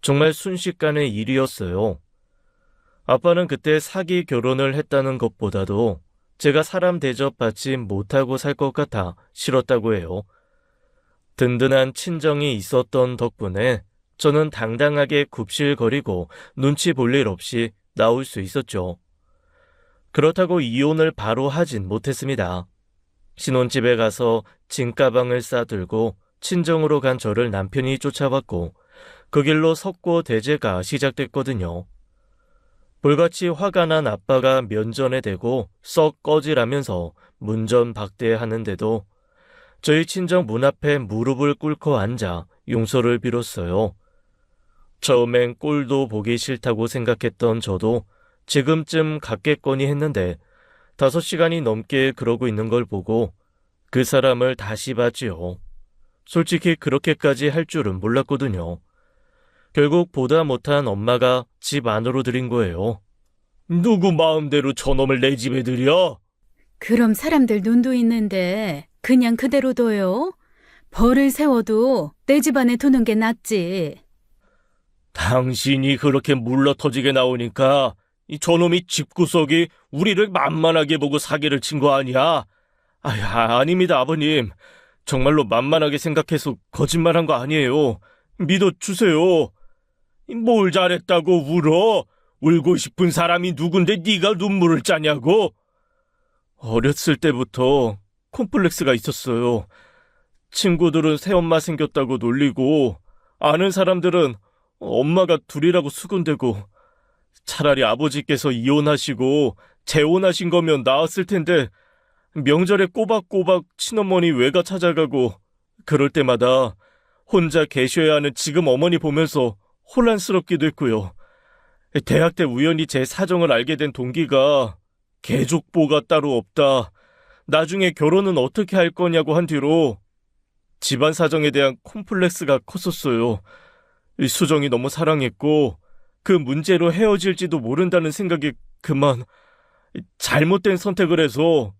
정말 순식간의 일이었어요. 아빠는 그때 사기 결혼을 했다는 것보다도 제가 사람 대접 받지 못하고 살 것 같아 싫었다고 해요. 든든한 친정이 있었던 덕분에 저는 당당하게 굽실거리고 눈치 볼 일 없이 나올 수 있었죠. 그렇다고 이혼을 바로 하진 못했습니다. 신혼집에 가서 짐가방을 싸들고 친정으로 간 저를 남편이 쫓아왔고 그 길로 석고대죄가 시작됐거든요. 불같이 화가 난 아빠가 면전에 대고 썩 꺼지라면서 문전박대하는데도 저희 친정 문 앞에 무릎을 꿇고 앉아 용서를 빌었어요. 처음엔 꼴도 보기 싫다고 생각했던 저도 지금쯤 갔겠거니 했는데 5시간이 넘게 그러고 있는 걸 보고 그 사람을 다시 봤지요. 솔직히 그렇게까지 할 줄은 몰랐거든요. 결국 보다 못한 엄마가 집 안으로 들인 거예요. 누구 마음대로 저놈을 내 집에 들여? 그럼 사람들 눈도 있는데 그냥 그대로 둬요? 벌을 세워도 내 집안에 두는 게 낫지. 당신이 그렇게 물러터지게 나오니까 이 저놈이 집구석이 우리를 만만하게 보고 사기를 친 거 아니야? 아닙니다, 아버님. 정말로 만만하게 생각해서 거짓말한 거 아니에요. 믿어주세요. 뭘 잘했다고 울어? 울고 싶은 사람이 누군데 네가 눈물을 짜냐고? 어렸을 때부터 콤플렉스가 있었어요. 친구들은 새엄마 생겼다고 놀리고 아는 사람들은 엄마가 둘이라고 수군대고 차라리 아버지께서 이혼하시고 재혼하신 거면 나았을 텐데 명절에 꼬박꼬박 친어머니 외가 찾아가고 그럴 때마다 혼자 계셔야 하는 지금 어머니 보면서 혼란스럽기도 했고요. 대학 때 우연히 제 사정을 알게 된 동기가 개족보가 따로 없다. 나중에 결혼은 어떻게 할 거냐고 한 뒤로 집안 사정에 대한 콤플렉스가 컸었어요. 수정이 너무 사랑했고 그 문제로 헤어질지도 모른다는 생각에 그만 잘못된 선택을 해서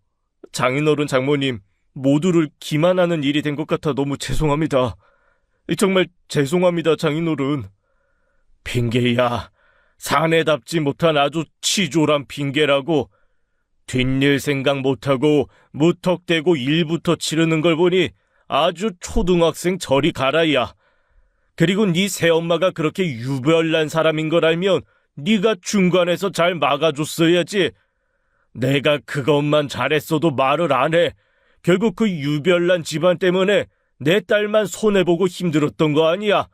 장인어른 장모님 모두를 기만하는 일이 된 것 같아 너무 죄송합니다. 정말 죄송합니다, 장인어른. 핑계야. 사내답지 못한 아주 치졸한 핑계라고. 뒷일 생각 못하고 무턱대고 일부터 치르는 걸 보니 아주 초등학생 저리 가라야. 그리고 네 새엄마가 그렇게 유별난 사람인 걸 알면 네가 중간에서 잘 막아줬어야지. 내가 그것만 잘했어도 말을 안 해. 결국 그 유별난 집안 때문에 내 딸만 손해보고 힘들었던 거 아니야.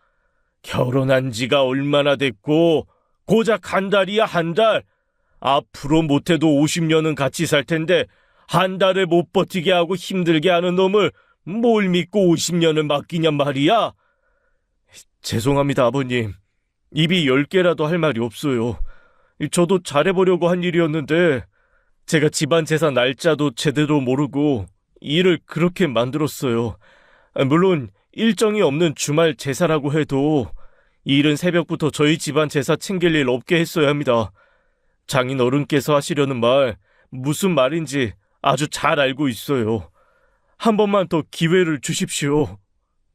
결혼한 지가 얼마나 됐고 고작 한 달이야, 한 달. 앞으로 못해도 50년은 같이 살 텐데 한 달을 못 버티게 하고 힘들게 하는 놈을 뭘 믿고 50년을 맡기냔 말이야. 죄송합니다, 아버님. 입이 10개라도 할 말이 없어요. 저도 잘해보려고 한 일이었는데 제가 집안 재산 날짜도 제대로 모르고 일을 그렇게 만들었어요. 물론 일정이 없는 주말 제사라고 해도 이른 새벽부터 저희 집안 제사 챙길 일 없게 했어야 합니다. 장인 어른께서 하시려는 말 무슨 말인지 아주 잘 알고 있어요. 한 번만 더 기회를 주십시오.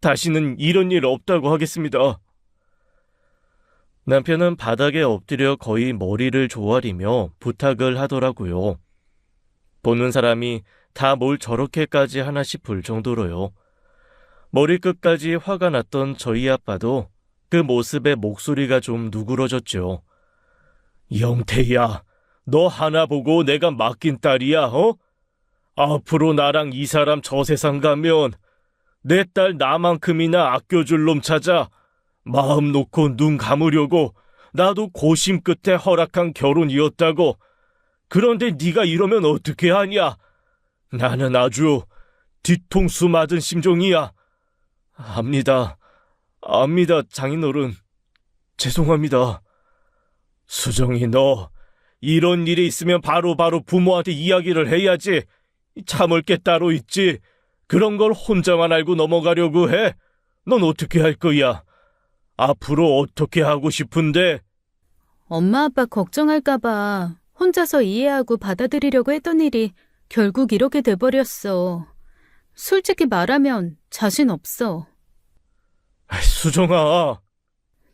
다시는 이런 일 없다고 하겠습니다. 남편은 바닥에 엎드려 거의 머리를 조아리며 부탁을 하더라고요. 보는 사람이 다 뭘 저렇게까지 하나 싶을 정도로요. 머리끝까지 화가 났던 저희 아빠도 그 모습에 목소리가 좀 누그러졌죠. 영태야, 너 하나 보고 내가 맡긴 딸이야, 어? 앞으로 나랑 이 사람 저 세상 가면 내 딸 나만큼이나 아껴줄 놈 찾아 마음 놓고 눈 감으려고 나도 고심 끝에 허락한 결혼이었다고. 그런데 네가 이러면 어떻게 하냐? 나는 아주 뒤통수 맞은 심정이야. 압니다, 장인어른. 죄송합니다. 수정이, 너 이런 일이 있으면 바로바로 부모한테 이야기를 해야지. 참을 게 따로 있지. 그런 걸 혼자만 알고 넘어가려고 해. 넌 어떻게 할 거야? 앞으로 어떻게 하고 싶은데? 엄마 아빠 걱정할까봐 혼자서 이해하고 받아들이려고 했던 일이 결국 이렇게 돼버렸어. 솔직히 말하면 자신 없어. 수정아.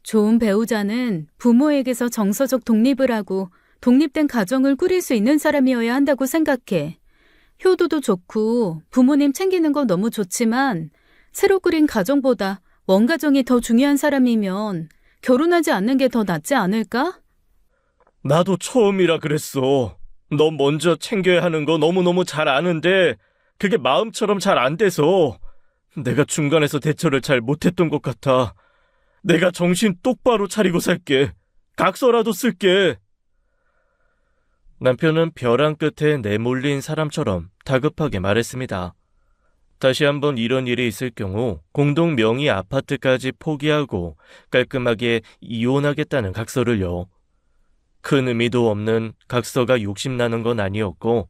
좋은 배우자는 부모에게서 정서적 독립을 하고 독립된 가정을 꾸릴 수 있는 사람이어야 한다고 생각해. 효도도 좋고 부모님 챙기는 거 너무 좋지만 새로 꾸린 가정보다 원가정이 더 중요한 사람이면 결혼하지 않는 게 더 낫지 않을까? 나도 처음이라 그랬어. 너 먼저 챙겨야 하는 거 너무너무 잘 아는데 그게 마음처럼 잘 안 돼서 내가 중간에서 대처를 잘 못했던 것 같아. 내가 정신 똑바로 차리고 살게. 각서라도 쓸게. 남편은 벼랑 끝에 내몰린 사람처럼 다급하게 말했습니다. 다시 한번 이런 일이 있을 경우 공동 명의 아파트까지 포기하고 깔끔하게 이혼하겠다는 각서를요. 큰 의미도 없는 각서가 욕심나는 건 아니었고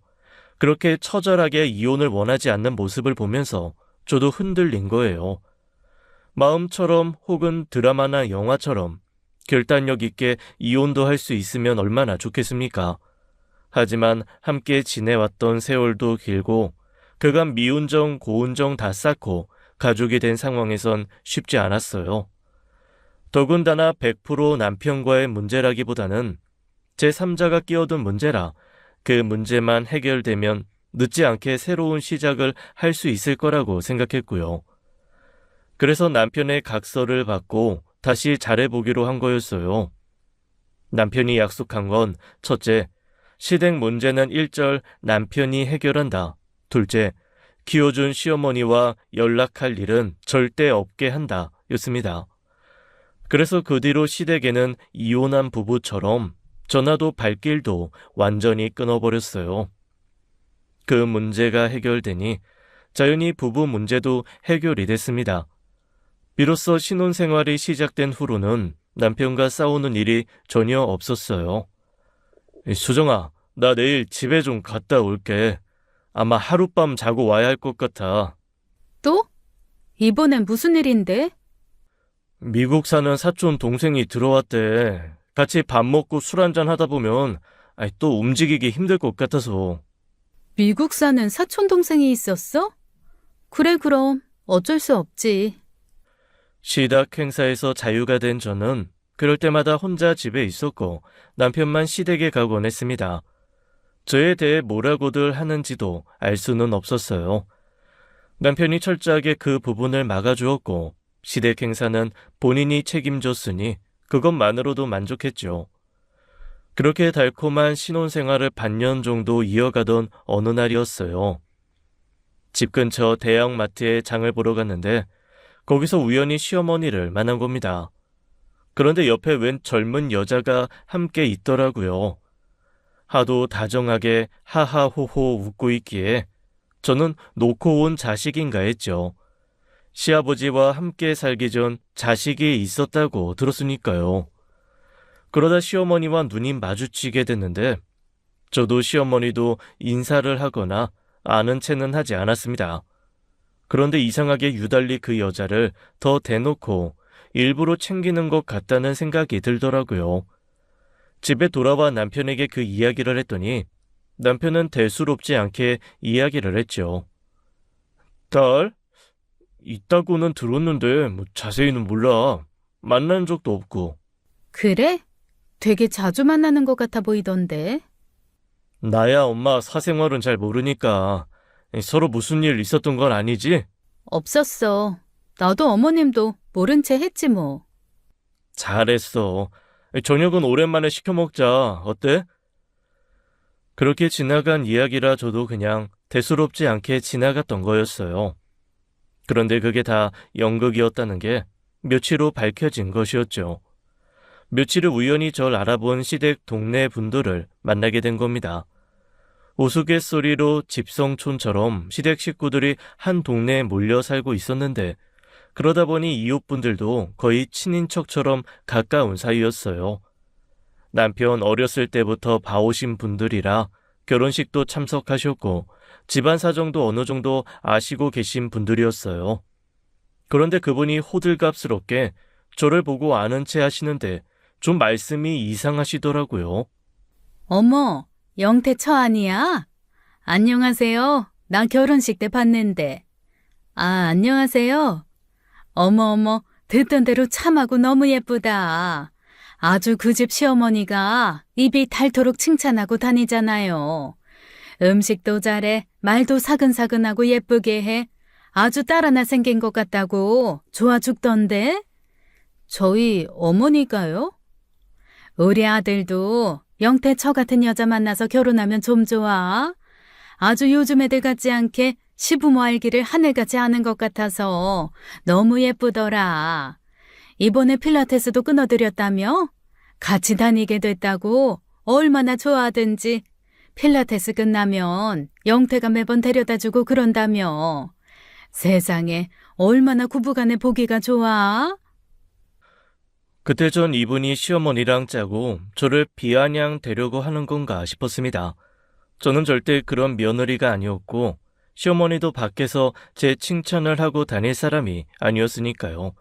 그렇게 처절하게 이혼을 원하지 않는 모습을 보면서 저도 흔들린 거예요. 마음처럼 혹은 드라마나 영화처럼 결단력 있게 이혼도 할 수 있으면 얼마나 좋겠습니까? 하지만 함께 지내왔던 세월도 길고 그간 미운정, 고운정 다 쌓고 가족이 된 상황에선 쉽지 않았어요. 더군다나 100% 남편과의 문제라기보다는 제3자가 끼어든 문제라 그 문제만 해결되면 늦지 않게 새로운 시작을 할 수 있을 거라고 생각했고요. 그래서 남편의 각서를 받고 다시 잘해보기로 한 거였어요. 남편이 약속한 건 첫째, 시댁 문제는 1절 남편이 해결한다. 둘째, 키워준 시어머니와 연락할 일은 절대 없게 한다 였습니다. 그래서 그 뒤로 시댁에는 이혼한 부부처럼 전화도 발길도 완전히 끊어버렸어요. 그 문제가 해결되니 자연히 부부 문제도 해결이 됐습니다. 비로소 신혼생활이 시작된 후로는 남편과 싸우는 일이 전혀 없었어요. 수정아, 나 내일 집에 좀 갔다 올게. 아마 하룻밤 자고 와야 할 것 같아. 또? 이번엔 무슨 일인데? 미국 사는 사촌 동생이 들어왔대. 같이 밥 먹고 술 한잔 하다 보면 또 움직이기 힘들 것 같아서. 미국 사는 사촌 동생이 있었어? 그래, 그럼 어쩔 수 없지. 시댁 행사에서 자유가 된 저는 그럴 때마다 혼자 집에 있었고 남편만 시댁에 가곤 했습니다. 저에 대해 뭐라고들 하는지도 알 수는 없었어요. 남편이 철저하게 그 부분을 막아주었고 시댁 행사는 본인이 책임졌으니 그것만으로도 만족했죠. 그렇게 달콤한 신혼생활을 반년 정도 이어가던 어느 날이었어요. 집 근처 대형마트에 장을 보러 갔는데 거기서 우연히 시어머니를 만난 겁니다. 그런데 옆에 웬 젊은 여자가 함께 있더라고요. 하도 다정하게 하하호호 웃고 있기에 저는 놓고 온 자식인가 했죠. 시아버지와 함께 살기 전 자식이 있었다고 들었으니까요. 그러다 시어머니와 눈이 마주치게 됐는데 저도 시어머니도 인사를 하거나 아는 체는 하지 않았습니다. 그런데 이상하게 유달리 그 여자를 더 대놓고 일부러 챙기는 것 같다는 생각이 들더라고요. 집에 돌아와 남편에게 그 이야기를 했더니 남편은 대수롭지 않게 이야기를 했죠. 딸? 있다고는 들었는데 자세히는 몰라. 만난 적도 없고. 그래? 되게 자주 만나는 것 같아 보이던데. 나야 엄마 사생활은 잘 모르니까 서로 무슨 일 있었던 건 아니지? 없었어. 나도 어머님도 모른 채 했지 뭐. 잘했어. 저녁은 오랜만에 시켜 먹자. 어때? 그렇게 지나간 이야기라 저도 그냥 대수롭지 않게 지나갔던 거였어요. 그런데 그게 다 연극이었다는 게 며칠 후 밝혀진 것이었죠. 며칠 후 우연히 절 알아본 시댁 동네 분들을 만나게 된 겁니다. 우스갯소리로 집성촌처럼 시댁 식구들이 한 동네에 몰려 살고 있었는데 그러다 보니 이웃분들도 거의 친인척처럼 가까운 사이였어요. 남편 어렸을 때부터 봐오신 분들이라 결혼식도 참석하셨고 집안 사정도 어느 정도 아시고 계신 분들이었어요. 그런데 그분이 호들갑스럽게 저를 보고 아는 체 하시는데 좀 말씀이 이상하시더라고요. 어머, 영태 처 아니야? 안녕하세요. 나 결혼식 때 봤는데. 아, 안녕하세요. 어머, 듣던 대로 참하고 너무 예쁘다. 아주 그 집 시어머니가 입이 닳도록 칭찬하고 다니잖아요. 음식도 잘해, 말도 사근사근하고 예쁘게 해. 아주 딸 하나 생긴 것 같다고 좋아 죽던데? 저희 어머니가요? 우리 아들도 영태 저 같은 여자 만나서 결혼하면 좀 좋아. 아주 요즘 애들 같지 않게 시부모 알기를 하늘같이 아는 것 같아서 너무 예쁘더라. 이번에 필라테스도 끊어드렸다며? 같이 다니게 됐다고 얼마나 좋아하든지. 필라테스 끝나면 영태가 매번 데려다주고 그런다며. 세상에 얼마나 부부간에 보기가 좋아? 그때 전 이분이 시어머니랑 짜고 저를 비아냥 되려고 하는 건가 싶었습니다. 저는 절대 그런 며느리가 아니었고 시어머니도 밖에서 제 칭찬을 하고 다닐 사람이 아니었으니까요.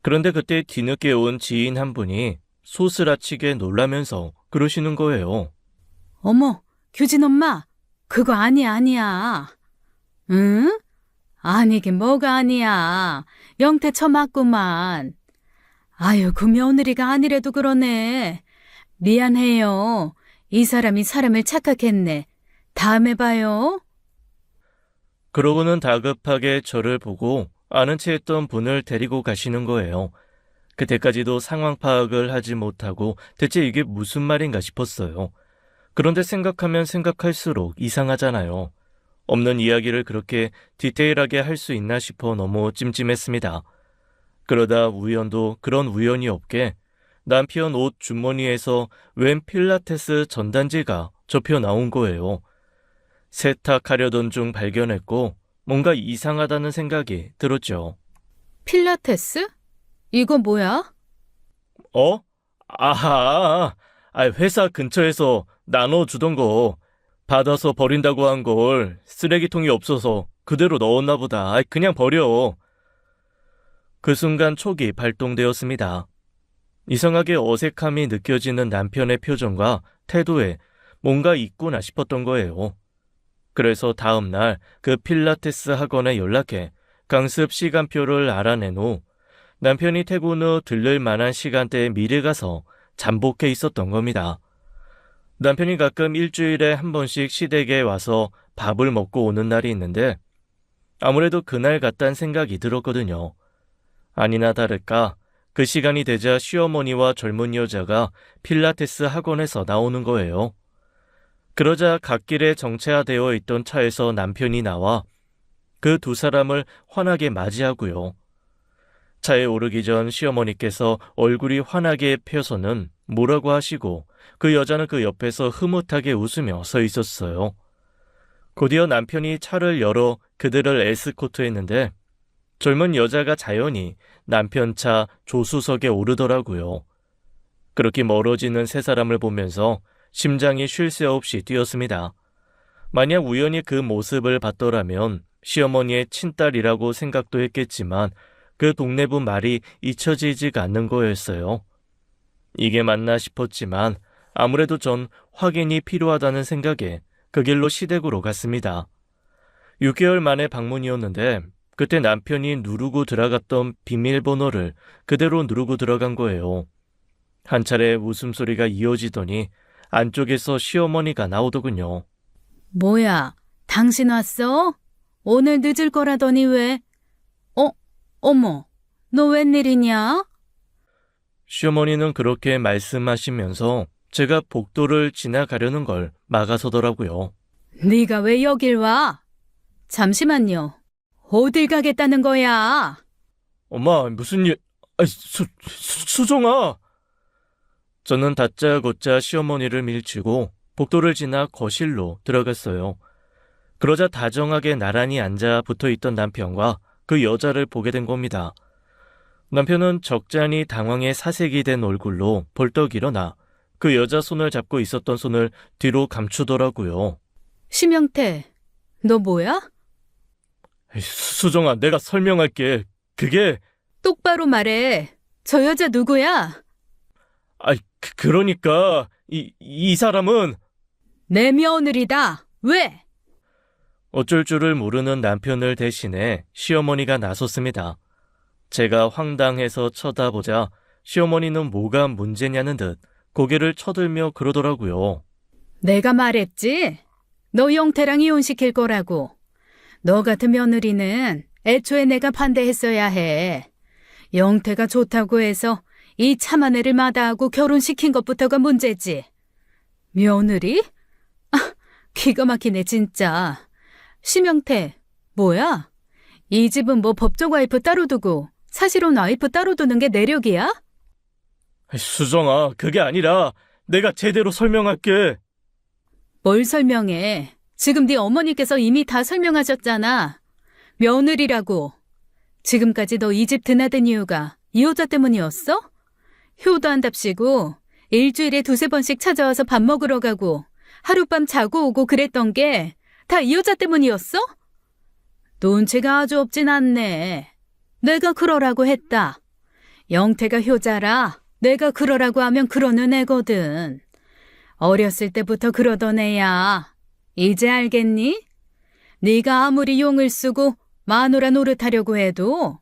그런데 그때 뒤늦게 온 지인 한 분이 소스라치게 놀라면서 그러시는 거예요. 어머, 규진 엄마, 그거 아니야. 응? 아니긴 뭐가 아니야. 영태 처맞구만. 아유, 그 며느리가 아니래도 그러네. 미안해요. 이 사람이 사람을 착각했네. 다음에 봐요. 그러고는 다급하게 저를 보고 아는 체 했던 분을 데리고 가시는 거예요. 그때까지도 상황 파악을 하지 못하고 대체 이게 무슨 말인가 싶었어요. 그런데 생각하면 생각할수록 이상하잖아요. 없는 이야기를 그렇게 디테일하게 할 수 있나 싶어 너무 찜찜했습니다. 그러다 우연도 그런 우연이 없게 남편 옷 주머니에서 웬 필라테스 전단지가 접혀 나온 거예요. 세탁하려던 중 발견했고 뭔가 이상하다는 생각이 들었죠. 필라테스? 이거 뭐야? 어? 아하, 회사 근처에서 나눠주던 거 받아서 버린다고 한 걸 쓰레기통이 없어서 그대로 넣었나 보다. 그냥 버려. 그 순간 촉이 발동되었습니다. 이상하게 어색함이 느껴지는 남편의 표정과 태도에 뭔가 있구나 싶었던 거예요. 그래서 다음 날 그 필라테스 학원에 연락해 강습 시간표를 알아낸 후 남편이 퇴근 후 들를 만한 시간대에 미리 가서 잠복해 있었던 겁니다. 남편이 가끔 일주일에 한 번씩 시댁에 와서 밥을 먹고 오는 날이 있는데 아무래도 그날 같다는 생각이 들었거든요. 아니나 다를까 그 시간이 되자 시어머니와 젊은 여자가 필라테스 학원에서 나오는 거예요. 그러자 갓길에 정체화되어 있던 차에서 남편이 나와 그 두 사람을 환하게 맞이하고요. 차에 오르기 전 시어머니께서 얼굴이 환하게 펴서는 뭐라고 하시고 그 여자는 그 옆에서 흐뭇하게 웃으며 서 있었어요. 곧이어 남편이 차를 열어 그들을 에스코트했는데 젊은 여자가 자연히 남편 차 조수석에 오르더라고요. 그렇게 멀어지는 세 사람을 보면서 심장이 쉴 새 없이 뛰었습니다. 만약 우연히 그 모습을 봤더라면 시어머니의 친딸이라고 생각도 했겠지만 그 동네분 말이 잊혀지지가 않는 거였어요. 이게 맞나 싶었지만 아무래도 전 확인이 필요하다는 생각에 그 길로 시댁으로 갔습니다. 6개월 만에 방문이었는데 그때 남편이 누르고 들어갔던 비밀번호를 그대로 누르고 들어간 거예요. 한 차례 웃음소리가 이어지더니 안쪽에서 시어머니가 나오더군요. 뭐야, 당신 왔어? 오늘 늦을 거라더니 왜? 어머, 너 웬일이냐? 시어머니는 그렇게 말씀하시면서 제가 복도를 지나가려는 걸 막아서더라고요. 네가 왜 여길 와? 잠시만요. 어딜 가겠다는 거야? 엄마, 무슨 일... 수정아! 저는 다짜고짜 시어머니를 밀치고 복도를 지나 거실로 들어갔어요. 그러자 다정하게 나란히 앉아 붙어있던 남편과 그 여자를 보게 된 겁니다. 남편은 적잖이 당황해 사색이 된 얼굴로 벌떡 일어나 그 여자 손을 잡고 있었던 손을 뒤로 감추더라고요. 심영태, 너 뭐야? 수정아, 내가 설명할게. 그게... 똑바로 말해. 저 여자 누구야? 그러니까 이 사람은... 내 며느리다. 왜? 어쩔 줄을 모르는 남편을 대신해 시어머니가 나섰습니다. 제가 황당해서 쳐다보자 시어머니는 뭐가 문제냐는 듯 고개를 쳐들며 그러더라고요. 내가 말했지? 너 영태랑 이혼시킬 거라고. 너 같은 며느리는 애초에 내가 반대했어야 해. 영태가 좋다고 해서 이 참한 애를 마다하고 결혼시킨 것부터가 문제지. 며느리? 아, 기가 막히네 진짜. 심영태, 뭐야? 이 집은 뭐 법적 와이프 따로 두고 사실혼 와이프 따로 두는 게 내력이야? 수정아, 그게 아니라 내가 제대로 설명할게. 뭘 설명해? 지금 네 어머니께서 이미 다 설명하셨잖아. 며느리라고. 지금까지 너 이 집 드나든 이유가 이 여자 때문이었어? 효도한답시고 일주일에 두세 번씩 찾아와서 밥 먹으러 가고 하룻밤 자고 오고 그랬던 게 다 이 여자 때문이었어? 눈치가 아주 없진 않네. 내가 그러라고 했다. 영태가 효자라 내가 그러라고 하면 그러는 애거든. 어렸을 때부터 그러던 애야. 이제 알겠니? 네가 아무리 용을 쓰고 마누라 노릇하려고 해도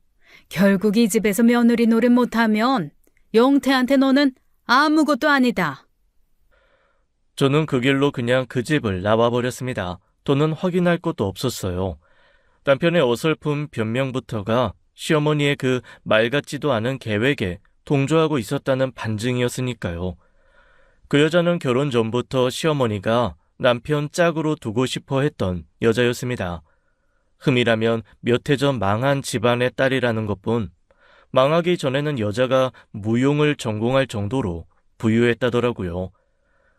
결국 이 집에서 며느리 노릇 못하면 영태한테 너는 아무것도 아니다. 저는 그 길로 그냥 그 집을 나와버렸습니다. 돈은 확인할 것도 없었어요. 남편의 어설픈 변명부터가 시어머니의 그 말 같지도 않은 계획에 동조하고 있었다는 반증이었으니까요. 그 여자는 결혼 전부터 시어머니가 남편 짝으로 두고 싶어 했던 여자였습니다. 흠이라면 몇 해 전 망한 집안의 딸이라는 것뿐 망하기 전에는 여자가 무용을 전공할 정도로 부유했다더라고요.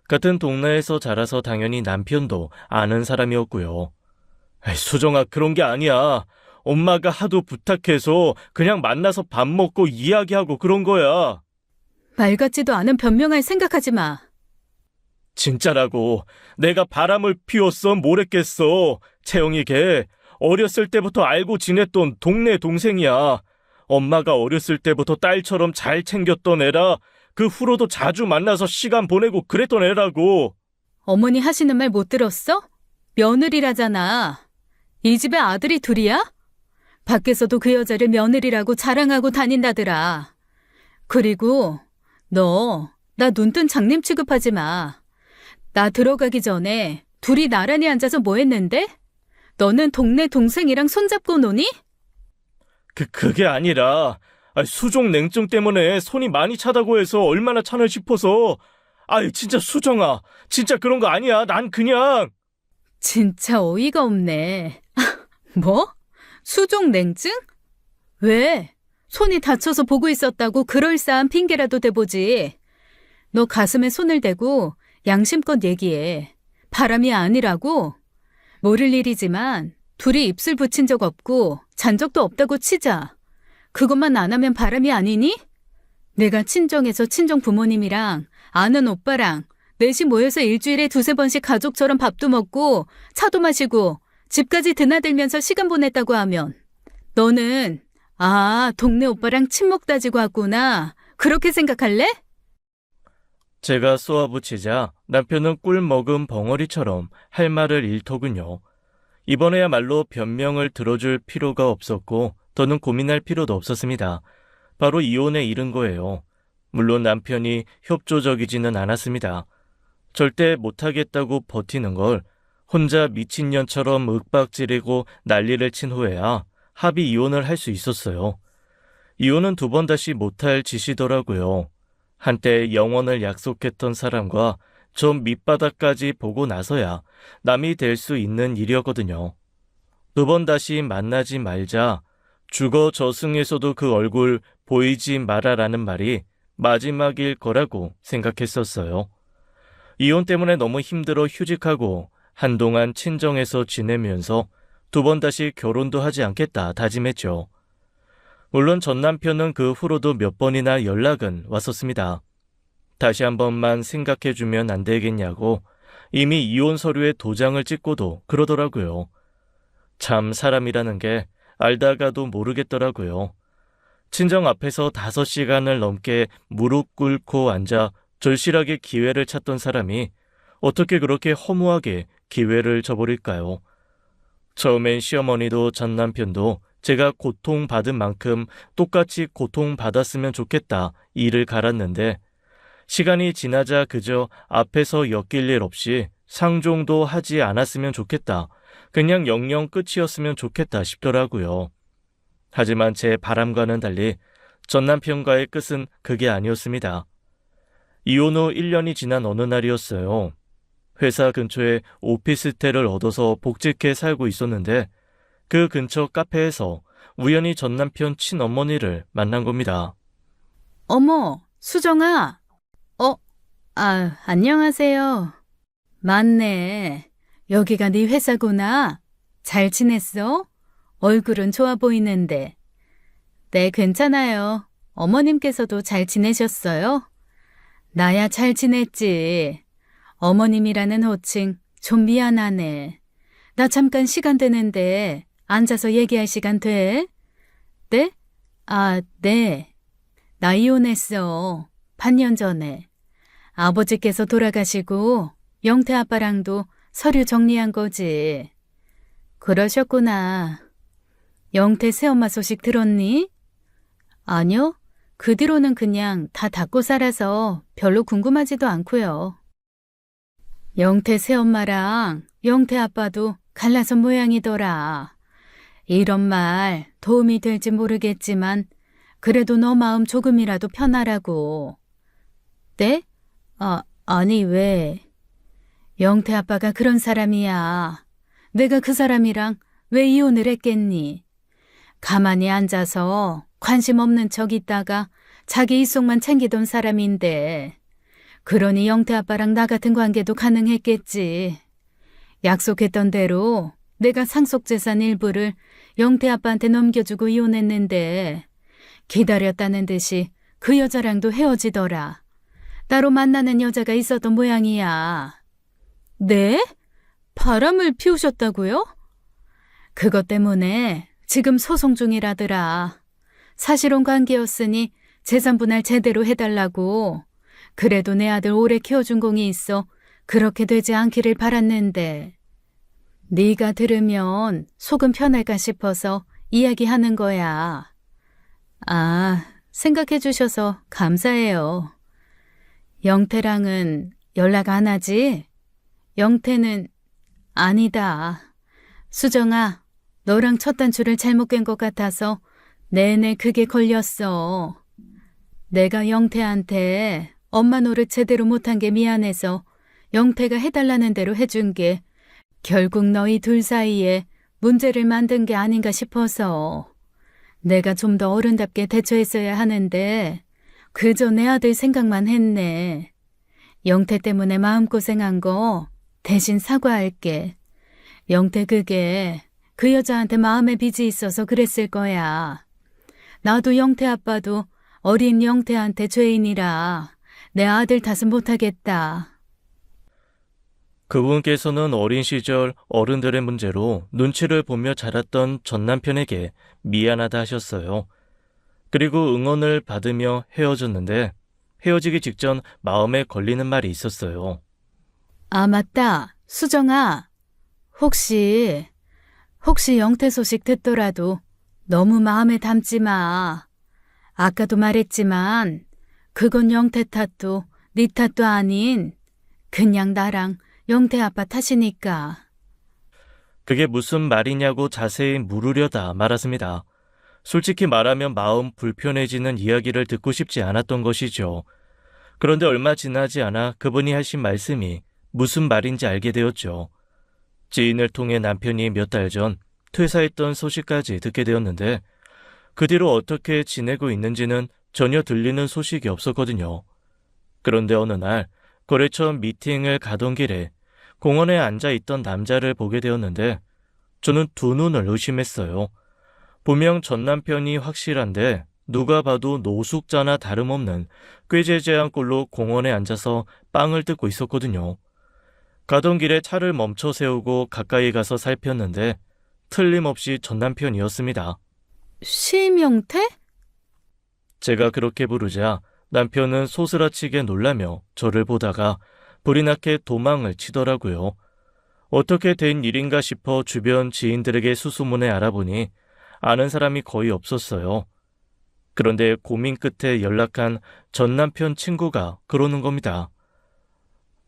같은 동네에서 자라서 당연히 남편도 아는 사람이었고요. 수정아, 그런 게 아니야. 엄마가 하도 부탁해서 그냥 만나서 밥 먹고 이야기하고 그런 거야. 말 같지도 않은 변명할 생각하지 마. 진짜라고. 내가 바람을 피웠어 뭐랬겠어. 채영이 걔 어렸을 때부터 알고 지냈던 동네 동생이야. 엄마가 어렸을 때부터 딸처럼 잘 챙겼던 애라 그 후로도 자주 만나서 시간 보내고 그랬던 애라고. 어머니 하시는 말 못 들었어? 며느리라잖아. 이 집에 아들이 둘이야? 밖에서도 그 여자를 며느리라고 자랑하고 다닌다더라. 그리고 너 나 눈뜬 장님 취급하지 마. 나 들어가기 전에 둘이 나란히 앉아서 뭐 했는데? 너는 동네 동생이랑 손잡고 노니? 그게 아니라 수종 냉증 때문에 손이 많이 차다고 해서 얼마나 차나 싶어서. 진짜 수정아, 진짜 그런 거 아니야. 난 그냥. 진짜 어이가 없네. 뭐? 수종 냉증? 왜? 손이 다쳐서 보고 있었다고 그럴싸한 핑계라도 대보지. 너 가슴에 손을 대고 양심껏 얘기해. 바람이 아니라고? 모를 일이지만 둘이 입술 붙인 적 없고 잔 적도 없다고 치자. 그것만 안 하면 바람이 아니니? 내가 친정에서 친정 부모님이랑 아는 오빠랑 넷이 모여서 일주일에 두세 번씩 가족처럼 밥도 먹고 차도 마시고 집까지 드나들면서 시간 보냈다고 하면 너는 동네 오빠랑 친목 다지고 왔구나. 그렇게 생각할래? 제가 쏘아붙이자 남편은 꿀 먹은 벙어리처럼 할 말을 잃더군요. 이번에야말로 변명을 들어줄 필요가 없었고 더는 고민할 필요도 없었습니다. 바로 이혼에 이른 거예요. 물론 남편이 협조적이지는 않았습니다. 절대 못하겠다고 버티는 걸 혼자 미친년처럼 윽박지르고 난리를 친 후에야 합의 이혼을 할 수 있었어요. 이혼은 두 번 다시 못할 짓이더라고요. 한때 영원을 약속했던 사람과 저 밑바닥까지 보고 나서야 남이 될 수 있는 일이었거든요. 두 번 다시 만나지 말자. 죽어 저승에서도 그 얼굴 보이지 마라라는 말이 마지막일 거라고 생각했었어요. 이혼 때문에 너무 힘들어 휴직하고 한동안 친정에서 지내면서 두 번 다시 결혼도 하지 않겠다 다짐했죠. 물론 전 남편은 그 후로도 몇 번이나 연락은 왔었습니다. 다시 한 번만 생각해주면 안 되겠냐고 이미 이혼 서류에 도장을 찍고도 그러더라고요. 참 사람이라는 게 알다가도 모르겠더라고요. 친정 앞에서 5시간을 넘게 무릎 꿇고 앉아 절실하게 기회를 찾던 사람이 어떻게 그렇게 허무하게 기회를 저버릴까요? 처음엔 시어머니도 전 남편도 제가 고통받은 만큼 똑같이 고통받았으면 좋겠다 이를 갈았는데 시간이 지나자 그저 앞에서 엮일 일 없이 상종도 하지 않았으면 좋겠다. 그냥 영영 끝이었으면 좋겠다 싶더라고요. 하지만 제 바람과는 달리 전 남편과의 끝은 그게 아니었습니다. 이혼 후 1년이 지난 어느 날이었어요. 회사 근처에 오피스텔을 얻어서 복직해 살고 있었는데 그 근처 카페에서 우연히 전 남편 친어머니를 만난 겁니다. 어머, 수정아. 안녕하세요. 맞네. 여기가 네 회사구나. 잘 지냈어? 얼굴은 좋아 보이는데. 네, 괜찮아요. 어머님께서도 잘 지내셨어요? 나야 잘 지냈지. 어머님이라는 호칭 좀 미안하네. 나 잠깐 시간 되는데 앉아서 얘기할 시간 돼? 네? 네. 나 이혼했어. 반년 전에. 아버지께서 돌아가시고 영태 아빠랑도 서류 정리한 거지. 그러셨구나. 영태 새엄마 소식 들었니? 아니요. 그 뒤로는 그냥 다 닫고 살아서 별로 궁금하지도 않고요. 영태 새엄마랑 영태 아빠도 갈라선 모양이더라. 이런 말 도움이 될지 모르겠지만 그래도 너 마음 조금이라도 편하라고. 네? 아니 왜? 영태 아빠가 그런 사람이야. 내가 그 사람이랑 왜 이혼을 했겠니? 가만히 앉아서 관심 없는 척 있다가 자기 이속만 챙기던 사람인데 그러니 영태 아빠랑 나 같은 관계도 가능했겠지. 약속했던 대로 내가 상속재산 일부를 영태 아빠한테 넘겨주고 이혼했는데 기다렸다는 듯이 그 여자랑도 헤어지더라. 따로 만나는 여자가 있었던 모양이야. 네? 바람을 피우셨다고요? 그것 때문에 지금 소송 중이라더라. 사실혼 관계였으니 재산 분할 제대로 해달라고. 그래도 내 아들 오래 키워준 공이 있어 그렇게 되지 않기를 바랐는데. 네가 들으면 속은 편할까 싶어서 이야기하는 거야. 생각해 주셔서 감사해요. 영태랑은 연락 안 하지? 영태는 아니다. 수정아, 너랑 첫 단추를 잘못 깬 것 같아서 내내 그게 걸렸어. 내가 영태한테 엄마 노릇 제대로 못한 게 미안해서 영태가 해달라는 대로 해준 게 결국 너희 둘 사이에 문제를 만든 게 아닌가 싶어서 내가 좀 더 어른답게 대처했어야 하는데 그저 내 아들 생각만 했네. 영태 때문에 마음고생한 거 대신 사과할게. 영태 그게 그 여자한테 마음에 빚이 있어서 그랬을 거야. 나도 영태 아빠도 어린 영태한테 죄인이라 내 아들 탓은 못하겠다. 그분께서는 어린 시절 어른들의 문제로 눈치를 보며 자랐던 전 남편에게 미안하다 하셨어요. 그리고 응원을 받으며 헤어졌는데 헤어지기 직전 마음에 걸리는 말이 있었어요. 맞다. 수정아. 혹시 영태 소식 듣더라도 너무 마음에 담지 마. 아까도 말했지만 그건 영태 탓도 네 탓도 아닌 그냥 나랑 영태 아빠 탓이니까. 그게 무슨 말이냐고 자세히 물으려다 말았습니다. 솔직히 말하면 마음 불편해지는 이야기를 듣고 싶지 않았던 것이죠. 그런데 얼마 지나지 않아 그분이 하신 말씀이 무슨 말인지 알게 되었죠. 지인을 통해 남편이 몇 달 전 퇴사했던 소식까지 듣게 되었는데 그 뒤로 어떻게 지내고 있는지는 전혀 들리는 소식이 없었거든요. 그런데 어느 날 거래처 미팅을 가던 길에 공원에 앉아있던 남자를 보게 되었는데 저는 두 눈을 의심했어요. 분명 전 남편이 확실한데 누가 봐도 노숙자나 다름없는 꾀죄죄한 꼴로 공원에 앉아서 빵을 뜯고 있었거든요. 가던 길에 차를 멈춰 세우고 가까이 가서 살폈는데 틀림없이 전 남편이었습니다. 심영태? 제가 그렇게 부르자 남편은 소스라치게 놀라며 저를 보다가 불이 나게 도망을 치더라고요. 어떻게 된 일인가 싶어 주변 지인들에게 수소문해 알아보니 아는 사람이 거의 없었어요. 그런데 고민 끝에 연락한 전 남편 친구가 그러는 겁니다.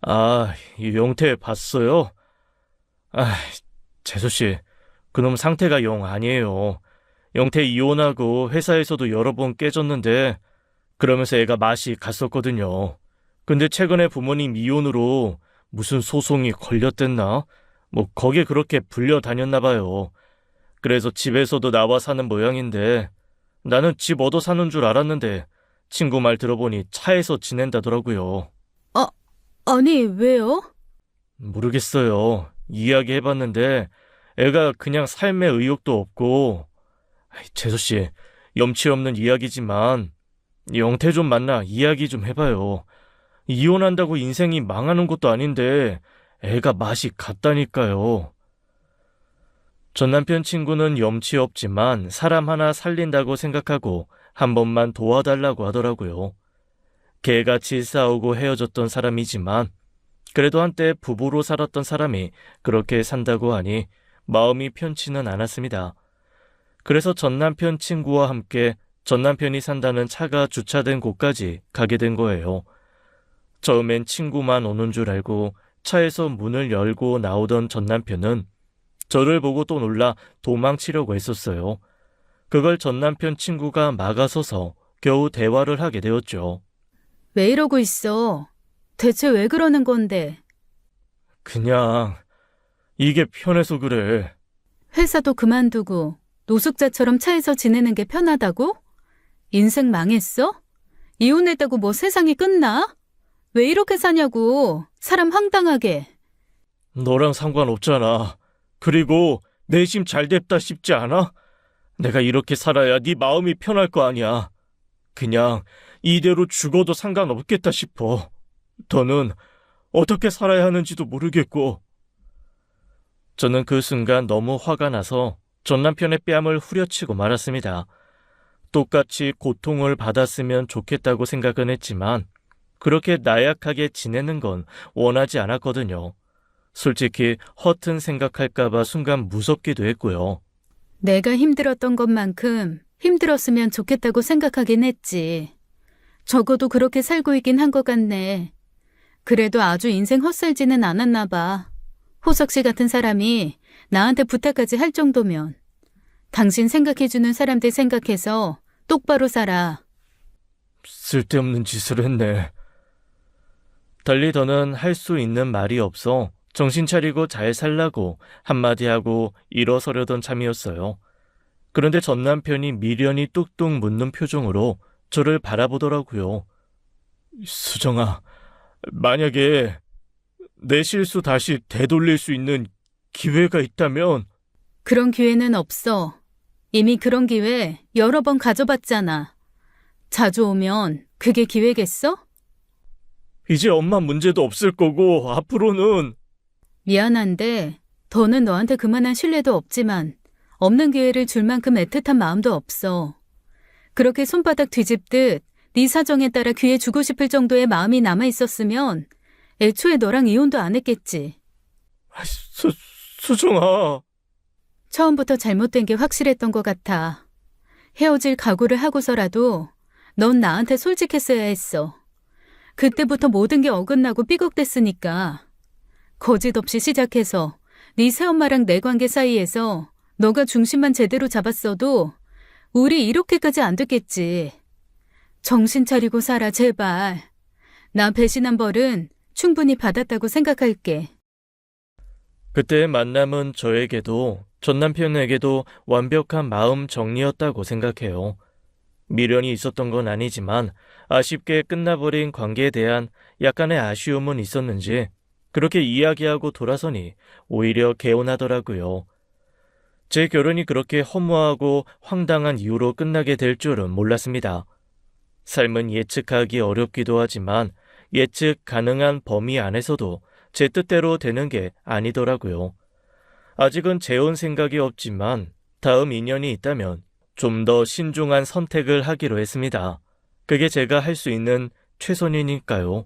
아, 이 영태 봤어요? 아, 재수씨, 그놈 상태가 영 아니에요. 영태 이혼하고 회사에서도 여러 번 깨졌는데 그러면서 애가 맛이 갔었거든요. 근데 최근에 부모님 이혼으로 무슨 소송이 걸렸댔나? 뭐 거기에 그렇게 불려 다녔나 봐요. 그래서 집에서도 나와 사는 모양인데 나는 집 얻어 사는 줄 알았는데 친구 말 들어보니 차에서 지낸다더라고요. 아, 아니, 왜요? 모르겠어요. 이야기해봤는데 애가 그냥 삶의 의욕도 없고 재수씨, 염치 없는 이야기지만 영태 좀 만나 이야기 좀 해봐요. 이혼한다고 인생이 망하는 것도 아닌데 애가 맛이 갔다니까요. 전 남편 친구는 염치 없지만 사람 하나 살린다고 생각하고 한 번만 도와달라고 하더라고요. 개같이 싸우고 헤어졌던 사람이지만 그래도 한때 부부로 살았던 사람이 그렇게 산다고 하니 마음이 편치는 않았습니다. 그래서 전 남편 친구와 함께 전 남편이 산다는 차가 주차된 곳까지 가게 된 거예요. 처음엔 친구만 오는 줄 알고 차에서 문을 열고 나오던 전 남편은 저를 보고 또 놀라 도망치려고 했었어요. 그걸 전 남편 친구가 막아서서 겨우 대화를 하게 되었죠. 왜 이러고 있어? 대체 왜 그러는 건데? 그냥 이게 편해서 그래. 회사도 그만두고 노숙자처럼 차에서 지내는 게 편하다고? 인생 망했어? 이혼했다고 뭐 세상이 끝나? 왜 이렇게 사냐고, 사람 황당하게. 너랑 상관없잖아. 그리고 내심 잘 됐다 싶지 않아? 내가 이렇게 살아야 네 마음이 편할 거 아니야. 그냥 이대로 죽어도 상관없겠다 싶어. 더는 어떻게 살아야 하는지도 모르겠고. 저는 그 순간 너무 화가 나서 전 남편의 뺨을 후려치고 말았습니다. 똑같이 고통을 받았으면 좋겠다고 생각은 했지만 그렇게 나약하게 지내는 건 원하지 않았거든요. 솔직히 허튼 생각할까봐 순간 무섭기도 했고요. 내가 힘들었던 것만큼 힘들었으면 좋겠다고 생각하긴 했지. 적어도 그렇게 살고 있긴 한 것 같네. 그래도 아주 인생 헛살지는 않았나 봐. 호석 씨 같은 사람이 나한테 부탁까지 할 정도면. 당신 생각해주는 사람들 생각해서 똑바로 살아. 쓸데없는 짓을 했네. 달리 더는 할 수 있는 말이 없어 정신 차리고 잘 살라고 한마디 하고 일어서려던 참이었어요. 그런데 전 남편이 미련이 뚝뚝 묻는 표정으로 저를 바라보더라고요. 수정아, 만약에 내 실수 다시 되돌릴 수 있는 기회가 있다면. 그런 기회는 없어. 이미 그런 기회 여러 번 가져봤잖아. 자주 오면 그게 기회겠어? 이제 엄마 문제도 없을 거고 앞으로는. 미안한데 더는 너한테 그만한 신뢰도 없지만 없는 기회를 줄 만큼 애틋한 마음도 없어. 그렇게 손바닥 뒤집듯 네 사정에 따라 기회 주고 싶을 정도의 마음이 남아있었으면 애초에 너랑 이혼도 안 했겠지. 수정아. 처음부터 잘못된 게 확실했던 것 같아. 헤어질 각오를 하고서라도 넌 나한테 솔직했어야 했어. 그때부터 모든 게 어긋나고 삐걱댔으니까. 거짓 없이 시작해서 네 새엄마랑 내 관계 사이에서 너가 중심만 제대로 잡았어도 우리 이렇게까지 안 됐겠지. 정신 차리고 살아, 제발. 나 배신한 벌은 충분히 받았다고 생각할게. 그때의 만남은 저에게도 전 남편에게도 완벽한 마음 정리였다고 생각해요. 미련이 있었던 건 아니지만 아쉽게 끝나버린 관계에 대한 약간의 아쉬움은 있었는지 그렇게 이야기하고 돌아서니 오히려 개운하더라고요. 제 결혼이 그렇게 허무하고 황당한 이유로 끝나게 될 줄은 몰랐습니다. 삶은 예측하기 어렵기도 하지만 예측 가능한 범위 안에서도 제 뜻대로 되는 게 아니더라고요. 아직은 재혼 생각이 없지만 다음 인연이 있다면 좀 더 신중한 선택을 하기로 했습니다. 그게 제가 할 수 있는 최선이니까요.